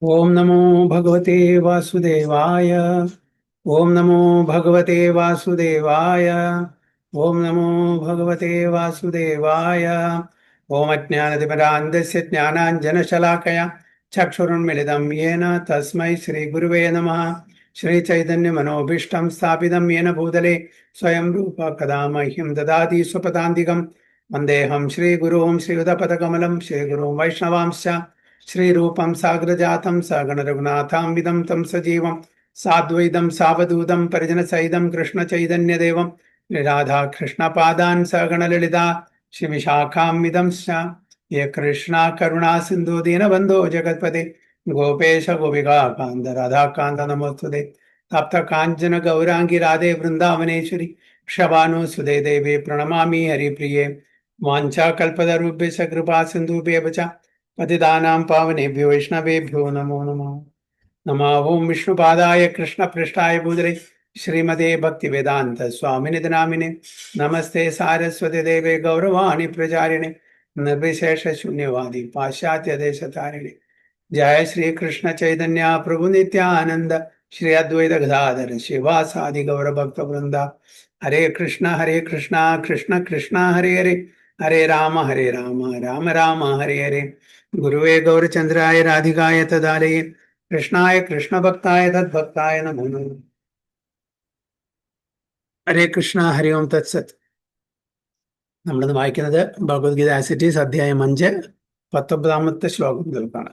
ओम नमो भगवते वासुदेवाय। ओम नमो भगवते वासुदेवाय। ओम नमो भगवते वासुदेवाय। ओम अज्ञानतिमिरान्धस्य ज्ञानाञ्जनशलाकया चक्षुरुन्मिलितं येन तस्मै श्रीगुरुवे नमः। श्रीचैतन्यमनोभीष्टं स्थापितं येन भूतले स्वयं रूप कदा मह्यं ददाति स्वपदान्तिकं। वन्देऽहं श्रीगुरुं श्रीयुतपदकमलं श्रीगुरुं वैष्णवांश्च श्रीरूपं साग्रजातं सगणरघुनाथान्वितं तं सजीवं साद्वैतं सावधूतं परिजनसहितं कृष्णचैतन्यदेवं राधाकृष्णपादान् सगणललिता श्रीविशाखान्वितंश्च ये कृष्णा करुणा सिन्धु दीनबन्धो जगत्पते गोपेश गोपिका कान्त राधाकान्त नमोस्तुते तप्त काञ्चन गौराङ्गी राधे वृन्दावनेश्वरी क्षभानुसुते देवे प्रणमामि हरिप्रिये वाञ्छाकल्पतरुभ्यश्च कृपा सिन्धुभ्येव च पतितानां पावनेभ्यो वैष्णवेभ्यो नमो नमः। नमः ओं विष्णुपादाय कृष्णपृष्ठाय भूतले श्रीमते भक्तिवेदान्त स्वामिनिधि नामिने नमस्ते सारस्वती देवे गौरवाणी प्रचारिणे निर्विशेष शून्यवादी पाश्चात्य देशतारिणे जय श्री कृष्ण चैतन्य प्रभु नित्यानंद श्री अद्वैत गदाधर शिवासादि गौर भक्त वृंदा हरे कृष्ण कृष्ण कृष्ण हरे हरे हरे राम राम राम हरे हरे गुरुवे गौरचंद्राय राधिकाय तदालये कृष्णाय कृष्ण भक्ताय तद्भक्ताय नमो नमः। ഹരേ കൃഷ്ണ ഹരി ഓം തത്സത്. നമ്മളിന്ന് വായിക്കുന്നത് ഭഗവത്ഗീത ആസ് ഇറ്റ് ഈസ് അധ്യായം 5 19ാമത്തെ ശ്ലോകം മുതൽക്കാണ്.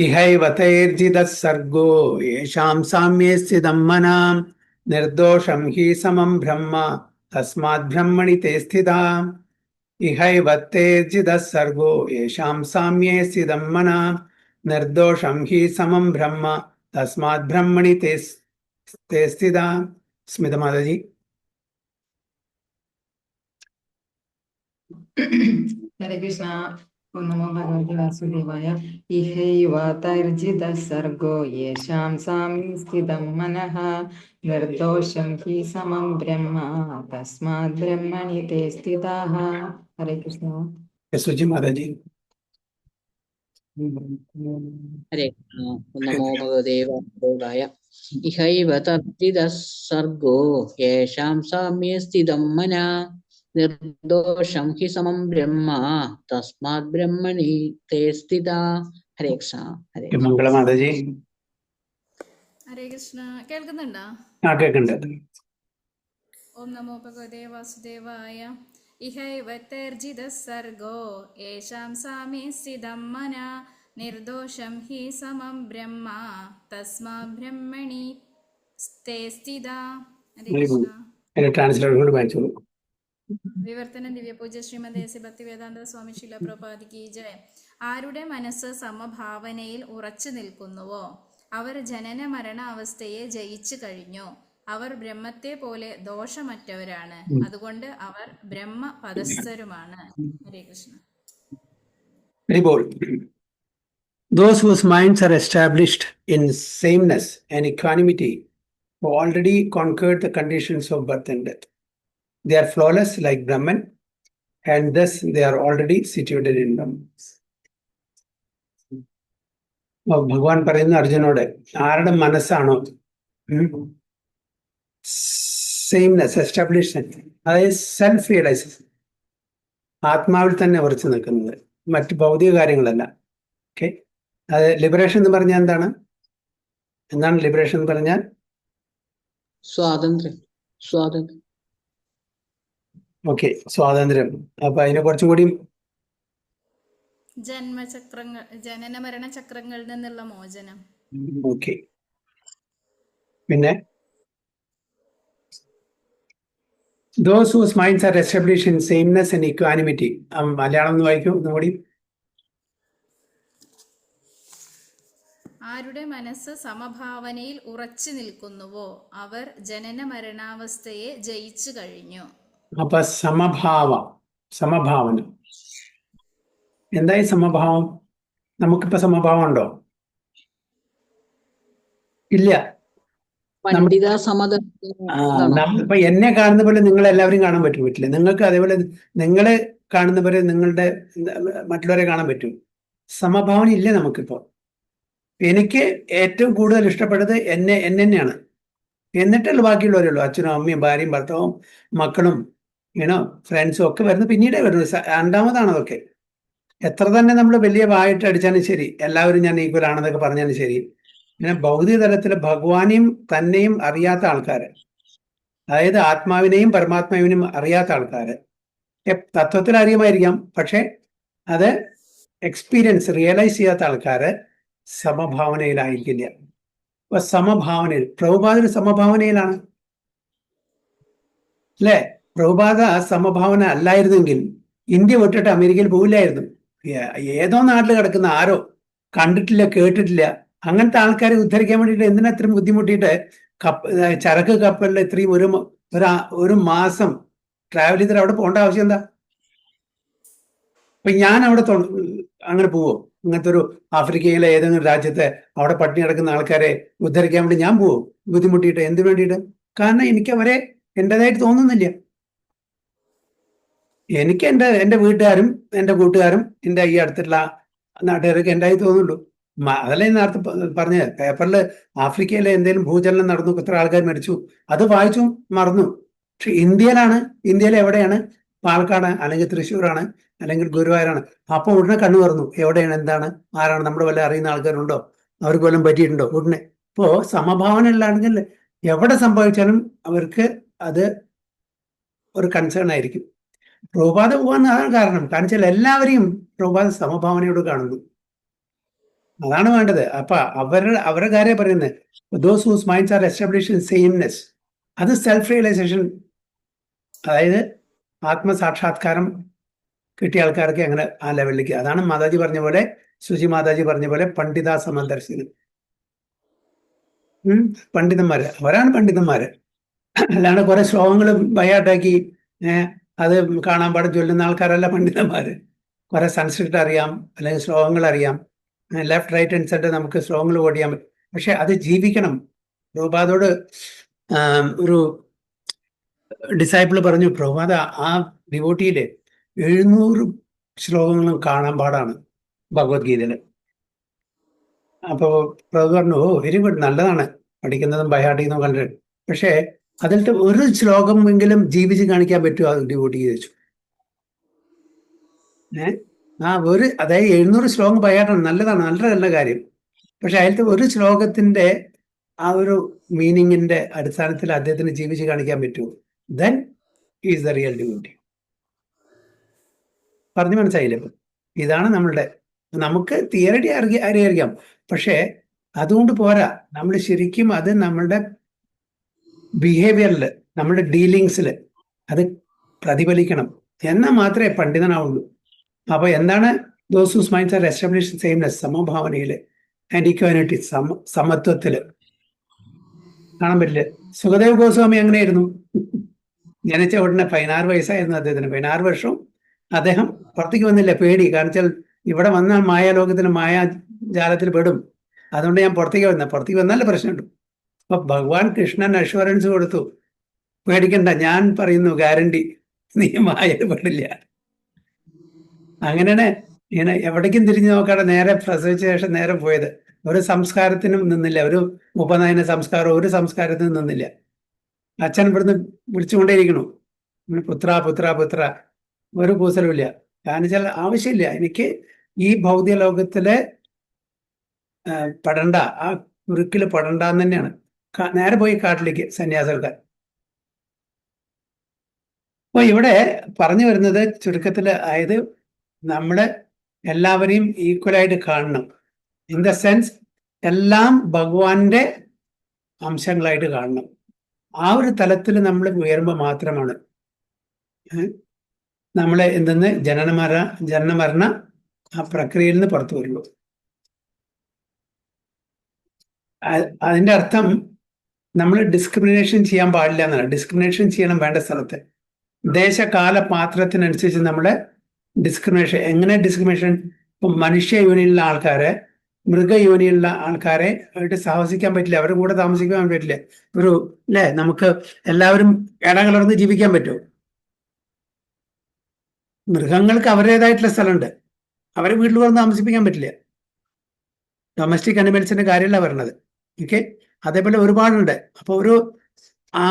ഇഹൈവ തൈർജിതഃ സർഗോ യേഷാം സാമ്യേ സ്ഥിതം മനാം നിർദോഷം ഹി സമം ബ്രഹ്മ തസ്മാത് ബ്രഹ്മണി തേ സ്ഥിതാഃ. ഇഹൈവ തൈർജിതഃ സർഗോ യേഷാം സാമ്യേ സ്ഥിതം മനാം നിർദോഷം ഹി സമം ബ്രഹ്മ തസ്മാത് ബ്രഹ്മണി തേ സ്ഥിതാഃ. സ്മിത മാതാജി. ഹരേ കൃഷ്ണ. നമോ ഭഗവതി വാസുദേവായ. ഇഹൈവ തൈർജിതഃ സർഗോ യേഷാം സാമ്യേ സ്ഥിതം മനഃ നിർദോഷം ഹി സമം ബ്രഹ്മ തസ്മാത് ബ്രഹ്മണി തേ സ്ഥിതാഃ. ഹരേ കൃഷ്ണ. സുജി മാതാജി. ഹരേ നമോ ഭഗവതേ വാസുദേവായ. ഇഹൈവ തർജിതഃ സർഗോ യേഷാം സാമ്യേ സ്ഥിതം മനഃ നിർദോഷം ഹി സമം ബ്രഹ്മ തസ്മാത് ബ്രഹ്മണി തേ സ്ഥിതാഃ. ഹരേ കൃഷ്ണ. ഹരേ മംഗള മാതാജി. ഹരേ കൃഷ്ണ. കേൾക്കുന്നുണ്ടോ? കേൾക്കുന്നുണ്ട്. ഓം നമോ ഭഗവതേ വാസുദേവായ. ഇഹൈവ തൈർജിതഃ സർഗോ യേഷാം സാമ്യേ സ്ഥിതം മനഃ നിർദോഷം ഹി സമം ബ്രഹ്മ തസ്മാത് ബ്രഹ്മണി തേ സ്ഥിതാഃ. ഹരേ കൃഷ്ണ. ട്രാൻസ്ലേഷൻ വായിച്ചോളൂ. വിവർത്തനം ദിവ്യപൂജ്യ ശ്രീമദ് എസ് ഭക്തിവേദാന്ത സ്വാമി ശില പ്രഭുപാദ് കി ജയ. ആരുടെ മനസ്സ് സമഭാവനയിൽ ഉറച്ചു നിൽക്കുന്നുവോ അവർ ജനന മരണ അവസ്ഥയെ ജയിച്ചു കഴിഞ്ഞു. അവർ ബ്രഹ്മത്തെ പോലെ ദോഷമറ്റവരാണ്, അതുകൊണ്ട് അവർ ബ്രഹ്മ പദസ്ഥരുമാണ്. ഹരേ Krishna. Those whose minds are established in sameness and equanimity have already conquered the conditions of birth and death. They are flawless like Brahman, and thus they are already situated in Brahman. ഭഗവാൻ പറയുന്ന അർജുനോട്, ആരുടെ മനസ്സാണോ സെയിംനെസ് establish, അതായത് self realization, ആത്മാവിൽ തന്നെ ഉറച്ചു നിൽക്കുന്നത്, മറ്റ് ഭൗതിക കാര്യങ്ങളല്ല. ഓക്കെ, അത് ലിബറേഷൻ എന്ന് പറഞ്ഞാൽ എന്താണ്? ലിബറേഷൻ എന്ന് പറഞ്ഞാൽ? സ്വാതന്ത്ര്യം. സ്വാതന്ത്ര്യം. ഓക്കെ, സ്വാതന്ത്ര്യം. അപ്പൊ അതിനെ കുറച്ചും കൂടി ജന്മചക്രങ്ങൾ, ജനന മരണ ചക്രങ്ങളിൽ നിന്നുള്ള മോചനം. ഓക്കെ, പിന്നെ those whose minds are established in sameness and equanimity. Malayalam ഒന്ന് വായിക്കൂ ഒന്നുകൂടി. ആരുടെ മനസ്സ് സമഭാവനയിൽ ഉറച്ചു നിൽക്കുന്നുവോ അവർ ജനന മരണാവസ്ഥയെ ജയിച്ചു കഴിഞ്ഞു. അപ്പൊ സമഭാവന എന്തായി? സമഭാവം നമുക്കിപ്പോ സമഭാവം ഉണ്ടോ? ഇല്ല. ഇപ്പൊ എന്നെ കാണുന്ന പോലെ നിങ്ങൾ എല്ലാവരും കാണാൻ പറ്റില്ല. നിങ്ങൾക്ക് അതേപോലെ നിങ്ങളെ കാണുന്ന പോലെ നിങ്ങളുടെ മറ്റുള്ളവരെ കാണാൻ പറ്റും. സമഭാവന ഇല്ല നമുക്കിപ്പോൾ. എനിക്ക് ഏറ്റവും കൂടുതൽ ഇഷ്ടപ്പെട്ടത് എന്നെ തന്നെയാണ്. എന്നിട്ടുള്ള ബാക്കിയുള്ളവരുള്ളൂ. അച്ഛനും അമ്മയും ഭാര്യയും ഭർത്താവും മക്കളും ഫ്രണ്ട്സും ഒക്കെ വരുന്നത് പിന്നീടേ വരുന്നത്. രണ്ടാമതാണ് അതൊക്കെ. എത്ര തന്നെ നമ്മൾ വലിയ വായിട്ട് അടിച്ചാലും ശരി, എല്ലാവരും ഞാൻ ഈക്വൽ ആണെന്നൊക്കെ പറഞ്ഞാലും ശരി, ഇങ്ങനെ ഭൗതിക തലത്തിൽ ഭഗവാനെയും തന്നെയും അറിയാത്ത ആൾക്കാര്, അതായത് ആത്മാവിനെയും പരമാത്മാവിനെയും അറിയാത്ത ആൾക്കാര്, തത്വത്തിൽ അറിയുമായിരിക്കാം, പക്ഷെ അത് എക്സ്പീരിയൻസ് റിയലൈസ് ചെയ്യാത്ത ആൾക്കാര് സമഭാവനയിലായിരിക്കില്ല. അപ്പൊ സമഭാവനയിൽ പ്രഭുപാദന് സമഭാവനയിലാണ് അല്ലേ? പ്രഭുപാദ സമഭാവന അല്ലായിരുന്നെങ്കിൽ ഇന്ത്യ വിട്ടിട്ട് അമേരിക്കയിൽ പോവില്ലായിരുന്നു. ഏതോ നാട്ടിൽ കിടക്കുന്ന ആരോ കണ്ടിട്ടില്ല കേട്ടിട്ടില്ല അങ്ങനത്തെ ആൾക്കാരെ ഉദ്ധരിക്കാൻ വേണ്ടിയിട്ട് എന്തിനാ ഇത്രയും ബുദ്ധിമുട്ടിയിട്ട് ചരക്ക് കപ്പലിൽ ഇത്രയും ഒരു മാസം ട്രാവൽ ചെയ്തിട്ട് അവിടെ പോകേണ്ട ആവശ്യം എന്താ? അപ്പൊ ഞാൻ അവിടെ അങ്ങനെ പോവോ? ഇങ്ങനത്തെ ഒരു ആഫ്രിക്കയിലെ ഏതെങ്കിലും രാജ്യത്തെ അവിടെ പട്ടിണി കിടക്കുന്ന ആൾക്കാരെ ഉദ്ധരിക്കാൻ വേണ്ടി ഞാൻ പോവും ബുദ്ധിമുട്ടിയിട്ട്? എന്തിനു വേണ്ടിയിട്ട്? കാരണം എനിക്ക് അവരെ എൻ്റെതായിട്ട് തോന്നുന്നില്ല. എനിക്ക് എൻ്റെ വീട്ടുകാരും എൻ്റെ കൂട്ടുകാരും എൻ്റെ ഈ അടുത്തുള്ള നാട്ടുകാരൊക്കെ എൻ്റെതായി തോന്നുള്ളൂ. അതല്ലേ നേരത്തെ പറഞ്ഞത്, പേപ്പറിൽ ആഫ്രിക്കയിലെ എന്തെങ്കിലും ഭൂചലനം നടന്നു, ഇത്ര ആൾക്കാർ മരിച്ചു, അത് വായിച്ചു മറന്നു. പക്ഷെ ഇന്ത്യയിൽ എവിടെയാണ്? പാലക്കാട് അല്ലെങ്കിൽ തൃശ്ശൂരാണ് അല്ലെങ്കിൽ ഗുരുവായൂരാണ്. അപ്പൊ ഉടനെ കണ്ണു തുറന്നു, എവിടെയാണ്, എന്താണ്, ആരാണ്, നമ്മുടെ വല്ല അറിയുന്ന ആൾക്കാരുണ്ടോ, അവർക്ക് വല്ലതും പറ്റിയിട്ടുണ്ടോ ഉടനെ. ഇപ്പോ സമഭാവന ഉള്ളതാണെങ്കിൽ എവിടെ സംഭവിച്ചാലും അവർക്ക് അത് ഒരു കൺസേൺ ആയിരിക്കും. പ്രഭുപാദ പോകാൻ അതാണ് കാരണം വെച്ചാൽ എല്ലാവരെയും പ്രഭുപാദ സമഭാവനയോട് കാണുന്നു. അതാണ് വേണ്ടത്. അപ്പൊ അവരുടെ കാര്യം പറയുന്നത് those whose minds are established in sameness. അത് സെൽഫ് റിയലൈസേഷൻ, അതായത് ആത്മസാക്ഷാത്കാരം കിട്ടിയ ആൾക്കാർക്ക് അങ്ങനെ ആ ലെവലിലേക്ക്. അതാണ് മാതാജി പറഞ്ഞ പോലെ, സുജി മാതാജി പറഞ്ഞ പോലെ പണ്ഡിത സമദർശനം. പണ്ഡിതന്മാര്, അവരാണ് പണ്ഡിതന്മാര്. അല്ലാണ്ട് കുറെ ശ്ലോകങ്ങൾ ബയാട്ടാക്കി അത് കാണാൻ പാടും ചൊല്ലുന്ന ആൾക്കാരല്ല പണ്ഡിതന്മാര്. കുറെ സംസ്കൃതം അറിയാം, അല്ലെങ്കിൽ ശ്ലോകങ്ങൾ അറിയാം, ലെഫ്റ്റ് റൈറ്റ് ആൻഡ് സെന്റർ നമുക്ക് ശ്ലോകങ്ങൾ ഓടിയാൻ പറ്റും. പക്ഷെ അത് ജീവിക്കണം. പ്രഭുപാദോട് ഒരു ഡിസൈപ്പിൾ പറഞ്ഞു, പ്രഭുപാദ ആ ഡിവോട്ടിയിലെ 700 ശ്ലോകങ്ങളും കാണാൻ പാടാണ് ഭഗവത്ഗീതയില്. അപ്പോ പ്രഭു പറഞ്ഞു, ഓ വെരി ഗുഡ്, നല്ലതാണ് പഠിക്കുന്നതും ബൈഹാർട്ടിക്കുന്നതും കണ്ടിട്ട്. പക്ഷെ അതിലത്തെ ഒരു ശ്ലോകം എങ്കിലും ജീവിച്ച് കാണിക്കാൻ പറ്റുമോ അത് ഡിവോട്ടി ചോദിച്ചു. അതായത് 700 ശ്ലോകം ബൈഹാർട്ടാണ്, നല്ലതാണ്, നല്ല കാര്യം. പക്ഷെ അതിലത്തെ ഒരു ശ്ലോകത്തിന്റെ ആ ഒരു മീനിങ്ങിന്റെ അടിസ്ഥാനത്തിൽ അദ്ദേഹത്തിന് ജീവിച്ച് കാണിക്കാൻ പറ്റുമോ? Then is the real devotee. പറഞ്ഞു മനസ്സിലായില്ലേ? ഇതാണ് നമുക്ക് തിയറി അറിയാം, പക്ഷെ അതുകൊണ്ട് പോരാ. നമ്മൾ ശരിക്കും അത് നമ്മളുടെ ബിഹേവിയറിൽ, നമ്മുടെ ഡീലിങ്സിൽ അത് പ്രതിഫലിക്കണം. എന്നാൽ മാത്രമേ പണ്ഡിതനാവുള്ളൂ. അപ്പൊ എന്താണ് those whose minds are established sameness, സമഭാവനയില് ആൻഡ് ഈക്വാലിറ്റി, സമത്വത്തില് കാണാൻ പറ്റില്ല. സുഖദേവ് ഗോസ്വാമി അങ്ങനെയായിരുന്നു. ജനിച്ച ഉടനെ 16 വയസ്സായിരുന്നു അദ്ദേഹത്തിന്. 16 വർഷവും അദ്ദേഹം പുറത്തേക്ക് വന്നില്ല, പേടി. കാരണം വെച്ചാൽ ഇവിടെ വന്നാൽ മായാലോകത്തിന് മായാജാലത്തിൽ പെടും, അതുകൊണ്ട് ഞാൻ പുറത്തേക്ക് വന്നാലേ പ്രശ്നമുണ്ട്. അപ്പൊ ഭഗവാൻ കൃഷ്ണൻ അഷുറൻസ് കൊടുത്തു, പേടിക്കണ്ട, ഞാൻ പറയുന്നു ഗ്യാരണ്ടി, നീ മായയിൽ പെടില്ല. അങ്ങനെയാണ് ഇങ്ങനെ എവിടേക്കും തിരിഞ്ഞു നോക്കാതെ നേരെ പ്രസവിച്ച ശേഷം നേരെ പോയത്. ഒരു സംസ്കാരത്തിനും നിന്നില്ല, ഒരു ഉപനയന സംസ്കാരം ഒരു സംസ്കാരത്തിനും നിന്നില്ല. അച്ഛൻ ഇവിടുന്ന് വിളിച്ചുകൊണ്ടേയിരിക്കണു, പുത്ര പുത്ര പുത്ര, ഒരു കൂസലുമില്ല. കാരണം വെച്ചാൽ ആവശ്യമില്ല, എനിക്ക് ഈ ഭൗതിക ലോകത്തിലെ പെടണ്ട, ആ കുരുക്കില് പെടണ്ടെന്ന് തന്നെയാണ്. നേരെ പോയി കാട്ടിലേക്ക് സന്യാസികൾക്ക്. അപ്പൊ ഇവിടെ പറഞ്ഞു വരുന്നത് ചുരുക്കത്തിൽ, അതായത് നമ്മള് എല്ലാവരെയും ഈക്വലായിട്ട് കാണണം. ഇൻ ദ സെൻസ് എല്ലാം ഭഗവാന്റെ അംശങ്ങളായിട്ട് കാണണം. ആ ഒരു തലത്തിൽ നമ്മൾ ഉയരുമ്പോൾ മാത്രമാണ് നമ്മളെ എന്തെന്ന് ജനനമരണ ആ പ്രക്രിയയിൽ നിന്ന് പുറത്തു വരുള്ളൂ. അതിന്റെ അർത്ഥം നമ്മൾ ഡിസ്ക്രിമിനേഷൻ ചെയ്യാൻ പാടില്ല എന്നാണ്. ഡിസ്ക്രിമിനേഷൻ ചെയ്യണം വേണ്ട സ്ഥലത്ത്. ദേശകാല പാത്രത്തിനനുസരിച്ച് നമ്മളെ ഡിസ്ക്രിമിനേഷൻ. എങ്ങനെ ഡിസ്ക്രിമിനേഷൻ? ഇപ്പം മനുഷ്യ യോനിയിലുള്ള ആൾക്കാരെ മൃഗയോനിയിലുള്ള ആൾക്കാരെ ആയിട്ട് സാഹസിക്കാൻ പറ്റില്ല, അവരുടെ കൂടെ താമസിക്കാൻ പറ്റില്ല. നമുക്ക് എല്ലാവരും ഇടകലർന്ന് ജീവിക്കാൻ പറ്റുമോ? മൃഗങ്ങൾക്ക് അവരുടേതായിട്ടുള്ള സ്ഥലമുണ്ട്, അവരെ വീട്ടിൽ വന്ന് താമസിപ്പിക്കാൻ പറ്റില്ല. ഡൊമസ്റ്റിക് അനിമൽസിന്റെ കാര്യമല്ല പറഞ്ഞത്. ഓക്കെ, അതേപോലെ ഒരുപാടുണ്ട്. അപ്പോൾ ഒരു ആ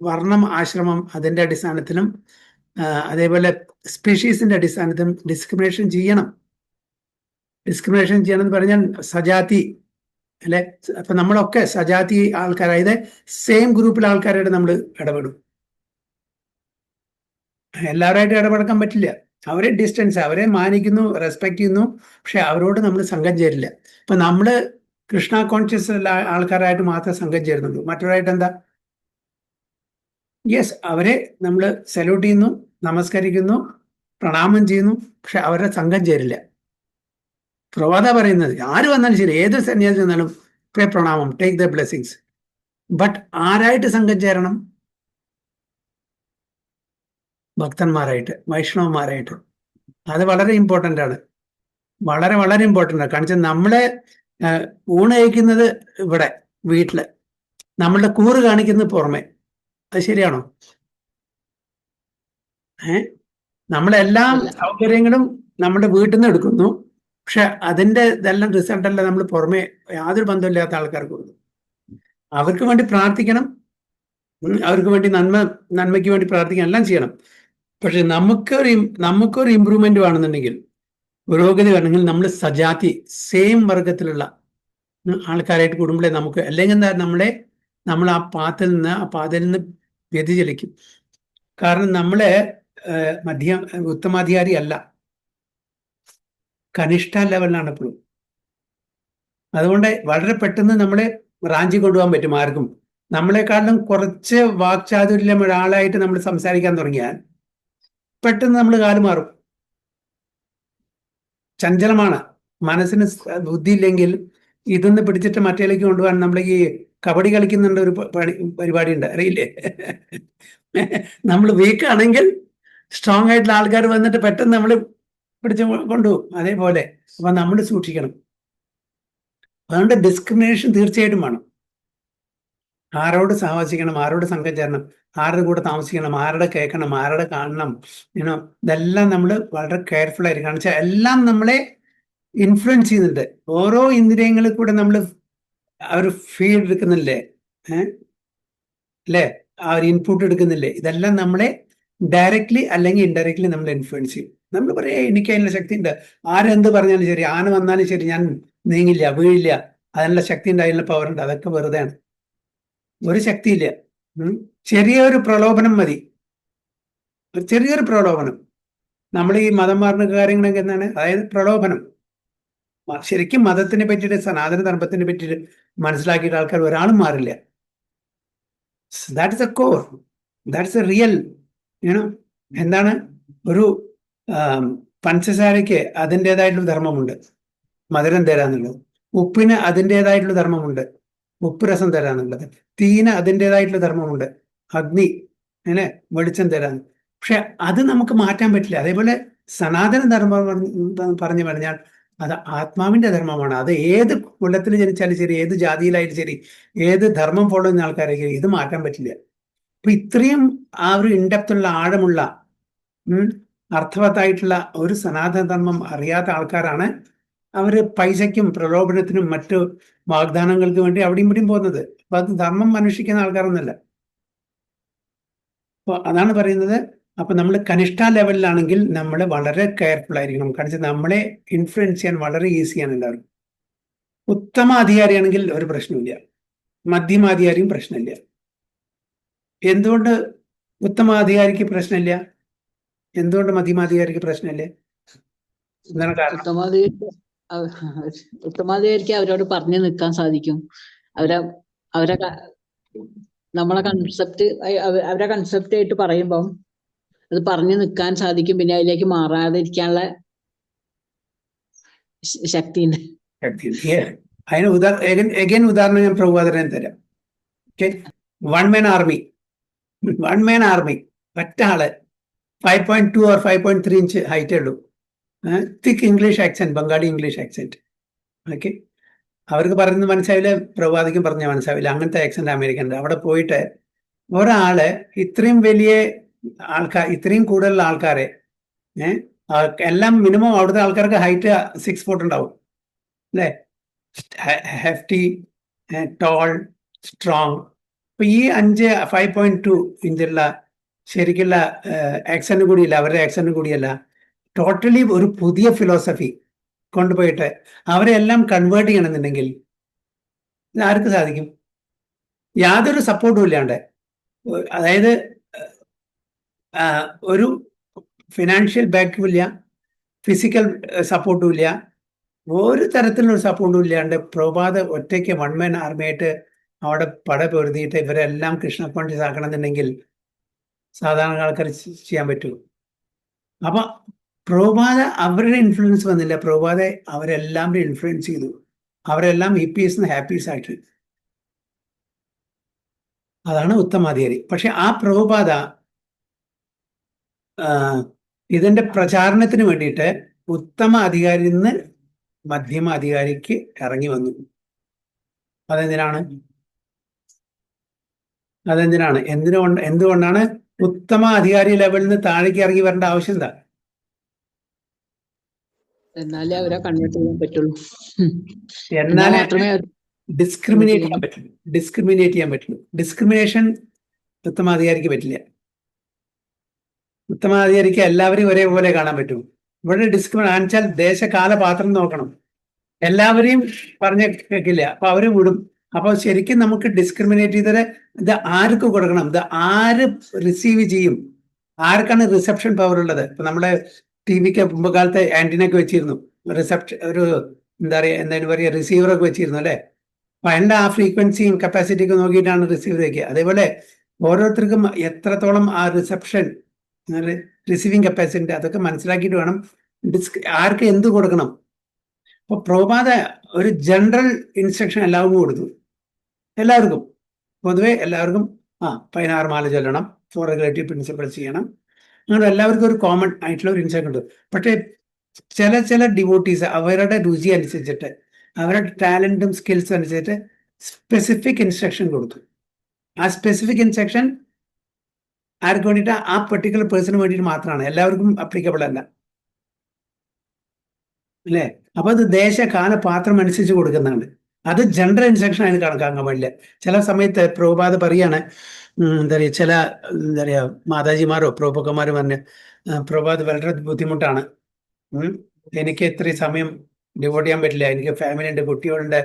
വർണ്ണം, ആശ്രമം അതിന്റെ അടിസ്ഥാനത്തിലും അതേപോലെ സ്പീഷീസിന്റെ അടിസ്ഥാനത്തിലും ഡിസ്ക്രിമിനേഷൻ ചെയ്യണം. ഡിസ്ക്രിമിനേഷൻ ചെയ്യണം എന്ന് പറഞ്ഞാൽ സജാതി അല്ലെ. അപ്പൊ നമ്മളൊക്കെ സജാതി ആൾക്കാർ, അതായത് സെയിം ഗ്രൂപ്പിലെ ആൾക്കാരായിട്ട് നമ്മൾ ഇടപെടും. എല്ലാവരായിട്ട് ഇടപെടക്കാൻ പറ്റില്ല. അവരെ ഡിസ്റ്റൻസ്, അവരെ മാനിക്കുന്നു, റെസ്പെക്ട് ചെയ്യുന്നു, പക്ഷെ അവരോട് നമ്മൾ സംഘം ചേരില്ല. ഇപ്പൊ നമ്മള് കൃഷ്ണ കോൺഷ്യസ് ആൾക്കാരായിട്ട് മാത്രമേ സംഘം ചേരുന്നുള്ളൂ. മറ്റൊരായിട്ട് എന്താ? യെസ്, അവരെ നമ്മൾ സല്യൂട്ട് ചെയ്യുന്നു, നമസ്കരിക്കുന്നു, പ്രണാമം ചെയ്യുന്നു, പക്ഷെ അവരുടെ സംഘം ചേരില്ല. പ്രവാദ പറയുന്നത് ആര് വന്നാലും ശരി, ഏത് സന്യാസി വന്നാലും പേ പ്രണാമം, ടേക്ക് ദ ബ്ലെസ്സിങ്സ്. ബട്ട് ആരായിട്ട് സംഘം ചേരണം? ഭക്തന്മാരായിട്ട്, വൈഷ്ണവന്മാരായിട്ട്. അത് വളരെ ഇമ്പോർട്ടൻ്റ് ആണ്, വളരെ വളരെ ഇമ്പോർട്ടൻ്റ് ആണ്. കാരണം വെച്ചാൽ നമ്മളെ ഊണ് കഴിക്കുന്നത് ഇവിടെ വീട്ടില്, നമ്മളുടെ കൂറ് കാണിക്കുന്നത് പുറമെ. അത് ശരിയാണോ? നമ്മളെല്ലാ സൗകര്യങ്ങളും നമ്മുടെ വീട്ടിൽ നിന്ന് എടുക്കുന്നു, പക്ഷെ അതിന്റെ ഇതെല്ലാം റിസൾട്ട് അല്ല നമ്മൾ പുറമെ യാതൊരു ബന്ധമില്ലാത്ത ആൾക്കാർക്ക് കൊടുക്കും. അവർക്ക് വേണ്ടി പ്രാർത്ഥിക്കണം, അവർക്ക് വേണ്ടി നന്മയ്ക്ക് വേണ്ടി പ്രാർത്ഥിക്കണം, എല്ലാം ചെയ്യണം. പക്ഷെ നമുക്കൊരു ഇമ്പ്രൂവ്മെന്റ് വേണമെന്നുണ്ടെങ്കിൽ, പുരോഗതി വേണമെങ്കിൽ നമ്മൾ സജാതി, സെയിം വർഗത്തിലുള്ള ആൾക്കാരായിട്ട് കൂടുമ്പോഴേ നമുക്ക്, അല്ലെങ്കിൽ എന്താ നമ്മൾ ആ പാതയിൽ നിന്ന് വ്യതിചലിക്കും. കാരണം നമ്മളെ ഉത്തമാധികാരി അല്ല, കനിഷ്ഠ ലെവലിലാണ് എപ്പോഴും. അതുകൊണ്ട് വളരെ പെട്ടെന്ന് നമ്മളെ റാഞ്ചി കൊണ്ടുപോകാൻ പറ്റും ആർക്കും. നമ്മളെക്കാളും കുറച്ച് വാക്ചാതുര്യം ഒരാളായിട്ട് നമ്മൾ സംസാരിക്കാൻ തുടങ്ങിയാൽ പെട്ടെന്ന് നമ്മൾ കാലുമാറും. ചഞ്ചലമാണ് മനസ്സിന്. ബുദ്ധിയില്ലെങ്കിൽ ഇതൊന്ന് പിടിച്ചിട്ട് മറ്റേലേക്ക് കൊണ്ടുപോകാൻ നമ്മൾ ഈ കബഡി കളിക്കുന്നുണ്ട്, ഒരു പരിപാടി ഉണ്ട്, അറിയില്ലേ? നമ്മൾ വീക്കാണെങ്കിൽ സ്ട്രോങ് ആയിട്ടുള്ള ആൾക്കാർ വന്നിട്ട് പെട്ടെന്ന് നമ്മൾ പിടിച്ച് കൊണ്ടുപോകും. അതേപോലെ അപ്പൊ നമ്മൾ സൂക്ഷിക്കണം. അതുകൊണ്ട് ഡിസ്ക്രിമിനേഷൻ തീർച്ചയായിട്ടും വേണം. ആരോട് സഹവസിക്കണം, ആരോട് സംഘം ചേരണം, ആരുടെ കൂടെ താമസിക്കണം, ആരുടെ കേൾക്കണം, ആരുടെ കാണണം, ഇതെല്ലാം നമ്മൾ വളരെ കെയർഫുൾ ആയിരിക്കും. കാരണം വെച്ചാൽ എല്ലാം നമ്മളെ ഇൻഫ്ലുവൻസ് ചെയ്യുന്നുണ്ട്. ഓരോ ഇന്ദ്രിയങ്ങളിൽ കൂടെ നമ്മൾ ആ ഒരു ഫീഡ് എടുക്കുന്നില്ലേ, അല്ലേ, ആ ഒരു ഇൻപുട്ട് എടുക്കുന്നില്ലേ, ഇതെല്ലാം നമ്മളെ ഡയറക്ട്ലി അല്ലെങ്കിൽ ഇൻഡയറക്ട്ലി നമ്മൾ ഇൻഫ്ലുവൻസ് ചെയ്യും. നമ്മൾ പറയാ എനിക്ക് അതിനുള്ള ശക്തി ഉണ്ട്, ആരെന്ത് പറഞ്ഞാലും ശരി, ആന വന്നാലും ശരി, ഞാൻ നീങ്ങില്ല, വീഴില്ല, അതിനുള്ള ശക്തി ഉണ്ട്, അതിനുള്ള പവർ ഉണ്ട്. അതൊക്കെ വെറുതെയാണ്, ഒരു ശക്തിയില്ല. ചെറിയൊരു പ്രലോഭനം മതി, ഒരു ചെറിയൊരു പ്രലോഭനം. നമ്മൾ ഈ മതം മാറുന്ന കാര്യങ്ങളൊക്കെ എന്താണ്? അതായത് പ്രലോഭനം. ശരിക്കും മതത്തിനെ പറ്റിയിട്ട്, സനാതന ധർമ്മത്തിനെ പറ്റിയിട്ട് മനസ്സിലാക്കിയിട്ട് ആൾക്കാർ ഒരാളും മാറില്ല. That is A core, that's A real. എന്താണ്? ഒരു പഞ്ചസാരയ്ക്ക് അതിൻ്റെതായിട്ടുള്ള ധർമ്മമുണ്ട്, മധുരം തരാന്നുള്ളത്. ഉപ്പിന് അതിൻ്റെതായിട്ടുള്ള ധർമ്മമുണ്ട്, ഉപ്പ് രസം തരാന്നുള്ളത്. തീന് അതിൻ്റെതായിട്ടുള്ള ധർമ്മമുണ്ട്, അഗ്നി വെളിച്ചം തരാന്ന്. പക്ഷെ അത് നമുക്ക് മാറ്റാൻ പറ്റില്ല. അതേപോലെ സനാതന ധർമ്മം പറഞ്ഞു പറഞ്ഞാൽ അത് ആത്മാവിന്റെ ധർമ്മമാണ്. അത് ഏത് കുലത്തിൽ ജനിച്ചാലും ശരി, ഏത് ജാതിയിലായാലും ശരി, ഏത് ധർമ്മം ഫോളോ ചെയ്യുന്ന ആൾക്കാരെങ്കിലും ഇത് മാറ്റാൻ പറ്റില്ല. അപ്പൊ ഇത്രയും ആ ഒരു ഇൻഡെപ്തുള്ള, ആഴമുള്ള, അർത്ഥവത്തായിട്ടുള്ള ഒരു സനാതന ധർമ്മം അറിയാത്ത ആൾക്കാരാണ് അവര് പൈസയ്ക്കും പ്രലോഭനത്തിനും മറ്റു വാഗ്ദാനങ്ങൾക്ക് വേണ്ടി അവിടെയും ഇവിടെയും പോകുന്നത്. അപ്പൊ അത് ധർമ്മം അന്വേഷിക്കുന്ന ആൾക്കാരൊന്നുമല്ല. അപ്പൊ അതാണ് പറയുന്നത്. അപ്പൊ നമ്മൾ കനിഷ്ഠ ലെവലിലാണെങ്കിൽ നമ്മൾ വളരെ കെയർഫുൾ ആയിരിക്കണം. കാരണം നമ്മളെ ഇൻഫ്ലുവൻസ് ചെയ്യാൻ വളരെ ഈസിയാണ് എല്ലാവർക്കും. ഉത്തമ അധികാരിയാണെങ്കിൽ ഒരു പ്രശ്നമില്ല, മധ്യമാധികാരിയും പ്രശ്നമില്ല. എന്തുകൊണ്ട് ഉത്തമാധികാരിക്ക് പ്രശ്നമില്ല? എന്തുകൊണ്ട് മധ്യമാധികാരിക്ക് പ്രശ്നമില്ല? എന്താണ് കാരണം? ഉത്തമാധികാരിക്ക് അവരോട് പറഞ്ഞു നിൽക്കാൻ സാധിക്കും. അവരെ നമ്മളെ അവരെ കൺസെപ്റ്റ് ആയിട്ട് പറയുമ്പം അത് പറഞ്ഞു നിൽക്കാൻ സാധിക്കും. പിന്നെ അതിലേക്ക് മാറാതിരിക്കാനുള്ള ശക്തിയുണ്ട്. അതിന് ഉദാഹരണം ഞാൻ പ്രഭുപാദരൻ തരാം. ഓക്കെ, വൺ മാൻ ആർമി, ഒറ്റ ആള് 5.2 or 5.3 inch ഹൈറ്റേ ഉള്ളൂ, thick English accent, Bengali English accent. Okay, അവർക്ക് പറയുന്നത് മനസ്സിലാവില്ല, പ്രഭാതിക്കും പറഞ്ഞാൽ മനസ്സിലാവില്ല, അങ്ങനത്തെ ആക്സെന്റ് അമേരിക്കൻ്റെ. അവിടെ പോയിട്ട് ഒരാള് ഇത്രയും വലിയ ആൾക്കാർ, ഇത്രയും കൂടുതലുള്ള ആൾക്കാരെ എല്ലാം മിനിമം അവിടുത്തെ ആൾക്കാർക്ക് ഹൈറ്റ് 6 ഫുട്ട് ഉണ്ടാവും അല്ലേ, ഹെഫ്റ്റി, ടോൾ, സ്ട്രോങ്. അപ്പൊ ഈ 5.2 ഇഞ്ചുള്ള ശരിക്കുള്ള ആക്സന്റ് കൂടിയില്ല, അവരുടെ ആക്സന്റ് കൂടിയല്ല, ടോട്ടലി ഒരു പുതിയ ഫിലോസഫി കൊണ്ടുപോയിട്ട് അവരെ എല്ലാം കൺവേർട്ട് ചെയ്യണമെന്നുണ്ടെങ്കിൽ ഇത് ആർക്ക് സാധിക്കും? യാതൊരു സപ്പോർട്ടും ഇല്ലാണ്ട്, അതായത് ഒരു ഫിനാൻഷ്യൽ ബാക്കും ഇല്ല, ഫിസിക്കൽ സപ്പോർട്ടും ഇല്ല, ഒരു തരത്തിലുള്ള സപ്പോർട്ടും ഇല്ലാണ്ട് പ്രഭാത ഒറ്റയ്ക്ക് വൺമാൻ ആർമിയായിട്ട് അവിടെ പട പൊരുതിയിട്ട് ഇവരെല്ലാം കൃഷ്ണ പണ്ഡിറ്റ് ആക്കണമെന്നുണ്ടെങ്കിൽ സാധാരണ ആൾക്കാർ ചെയ്യാൻ പറ്റുമോ? അപ്പൊ പ്രഭാത അവരുടെ ഇൻഫ്ലുവൻസ് വന്നില്ല, പ്രഭാത അവരെല്ലാം ഇൻഫ്ലുവൻസ് ചെയ്തു, അവരെല്ലാം ഹിപ്പീസ് ഹാപ്പീസ് ആക്കി. അതാണ് ഉത്തമാധികാരി. പക്ഷെ ആ പ്രഭുപാദ ഇതിന്റെ പ്രചാരണത്തിന് വേണ്ടിയിട്ട് ഉത്തമ അധികാരിയിൽ നിന്ന് മധ്യമ അധികാരിക്ക് ഇറങ്ങി വന്നു. അതെന്തിനാണ് എന്തുകൊണ്ടാണ് ഉത്തമ അധികാരി ലെവലിൽ നിന്ന് താഴേക്ക് ഇറങ്ങി വരേണ്ട ആവശ്യം എന്താ? എന്നാലേ അവരെ കൺവേർട്ട് ചെയ്യാൻ പറ്റുള്ളൂ. എന്നാലേ മാത്രമേ ഡിസ്ക്രിമിനേറ്റ് ചെയ്യാൻ പറ്റുള്ളൂ. ഡിസ്ക്രിമിനേഷൻ ഉത്തമാധികാരിക്ക് പറ്റില്ല. ഉത്തമാധികാരിക്ക് എല്ലാവരെയും ഒരേപോലെ കാണാൻ പറ്റും. ഇവിടെ ഡിസ്ക്രിമിനേഷൻ വെച്ചാൽ ദേശകാലപാത്രം നോക്കണം. എല്ലാവരെയും പറഞ്ഞ കേൾക്കില്ല, അപ്പൊ അവര് വിടും. അപ്പൊ ശരിക്കും നമുക്ക് ഡിസ്ക്രിമിനേറ്റ് ചെയ്തത് ഇത് ആർക്ക് കൊടുക്കണം, ഇത് ആര് റിസീവ് ചെയ്യും, ആർക്കാണ് റിസപ്ഷൻ പവർ ഉള്ളത്. ഇപ്പൊ നമ്മുടെ ടിവിക്ക് മുമ്പ് കാലത്തെ ആന്റിനൊക്കെ വെച്ചിരുന്നു, ഒരു എന്താ പറയുക റിസീവറൊക്കെ വെച്ചിരുന്നു അല്ലെ. അപ്പൊ അതിന്റെ ആ ഫ്രീക്വൻസിയും കപ്പാസിറ്റിയൊക്കെ നോക്കിയിട്ടാണ് റിസീവർ വയ്ക്കുക. അതേപോലെ ഓരോരുത്തർക്കും എത്രത്തോളം ആ റിസീവിങ് കപ്പാസിറ്റി അതൊക്കെ മനസ്സിലാക്കിയിട്ട് വേണം ആർക്ക് എന്ത് കൊടുക്കണം. അപ്പൊ പ്രഭാത ഒരു ജനറൽ ഇൻസ്ട്രക്ഷൻ എല്ലാവർക്കും കൊടുത്തു. പൊതുവെ എല്ലാവർക്കും 16 മാല ചൊല്ലണം, 4 റെഗുലേറ്ററി പ്രിൻസിപ്പിൾസ് ചെയ്യണം, അങ്ങനെ എല്ലാവർക്കും ഒരു കോമൺ ആയിട്ടുള്ള ഒരു ഇൻസ്ട്രക്ഷൻ ഉണ്ട്. പക്ഷേ ചില ഡിവോട്ടീസ് അവരുടെ രുചി അനുസരിച്ചിട്ട് അവരുടെ ടാലന്റും സ്കിൽസും അനുസരിച്ചിട്ട് സ്പെസിഫിക് ഇൻസ്ട്രക്ഷൻ കൊടുത്തു. ആ സ്പെസിഫിക് ഇൻസ്ട്രക്ഷൻ ആർക്ക് വേണ്ടിയിട്ട്? ആ പെർട്ടിക്കുലർ പേഴ്സണിന് വേണ്ടിയിട്ട് മാത്രമാണ്, എല്ലാവർക്കും അപ്ലിക്കബിൾ അല്ല അല്ലേ. അപ്പൊ അത് ദേശകാല പാത്രം അനുസരിച്ച് കൊടുക്കുന്നതാണ്. അത് ജനറൽ ഇൻസ്ട്രക്ഷൻ ആയിട്ട് കണക്കാക്കാൻ പാടില്ല. ചില സമയത്ത് പ്രഭുപാദ് പറയാണ്, എന്താ പറയുക, എന്താ പറയുക മാതാജിമാരോ പ്രഭുക്കന്മാരോ പറഞ്ഞ് പ്രഭുപാദ് വളരെ ബുദ്ധിമുട്ടാണ്, എനിക്ക് ഇത്രയും സമയം ഡിവോട്ട് ചെയ്യാൻ പറ്റില്ല, എനിക്ക് ഫാമിലി ഉണ്ട്, കുട്ടികളുണ്ട്,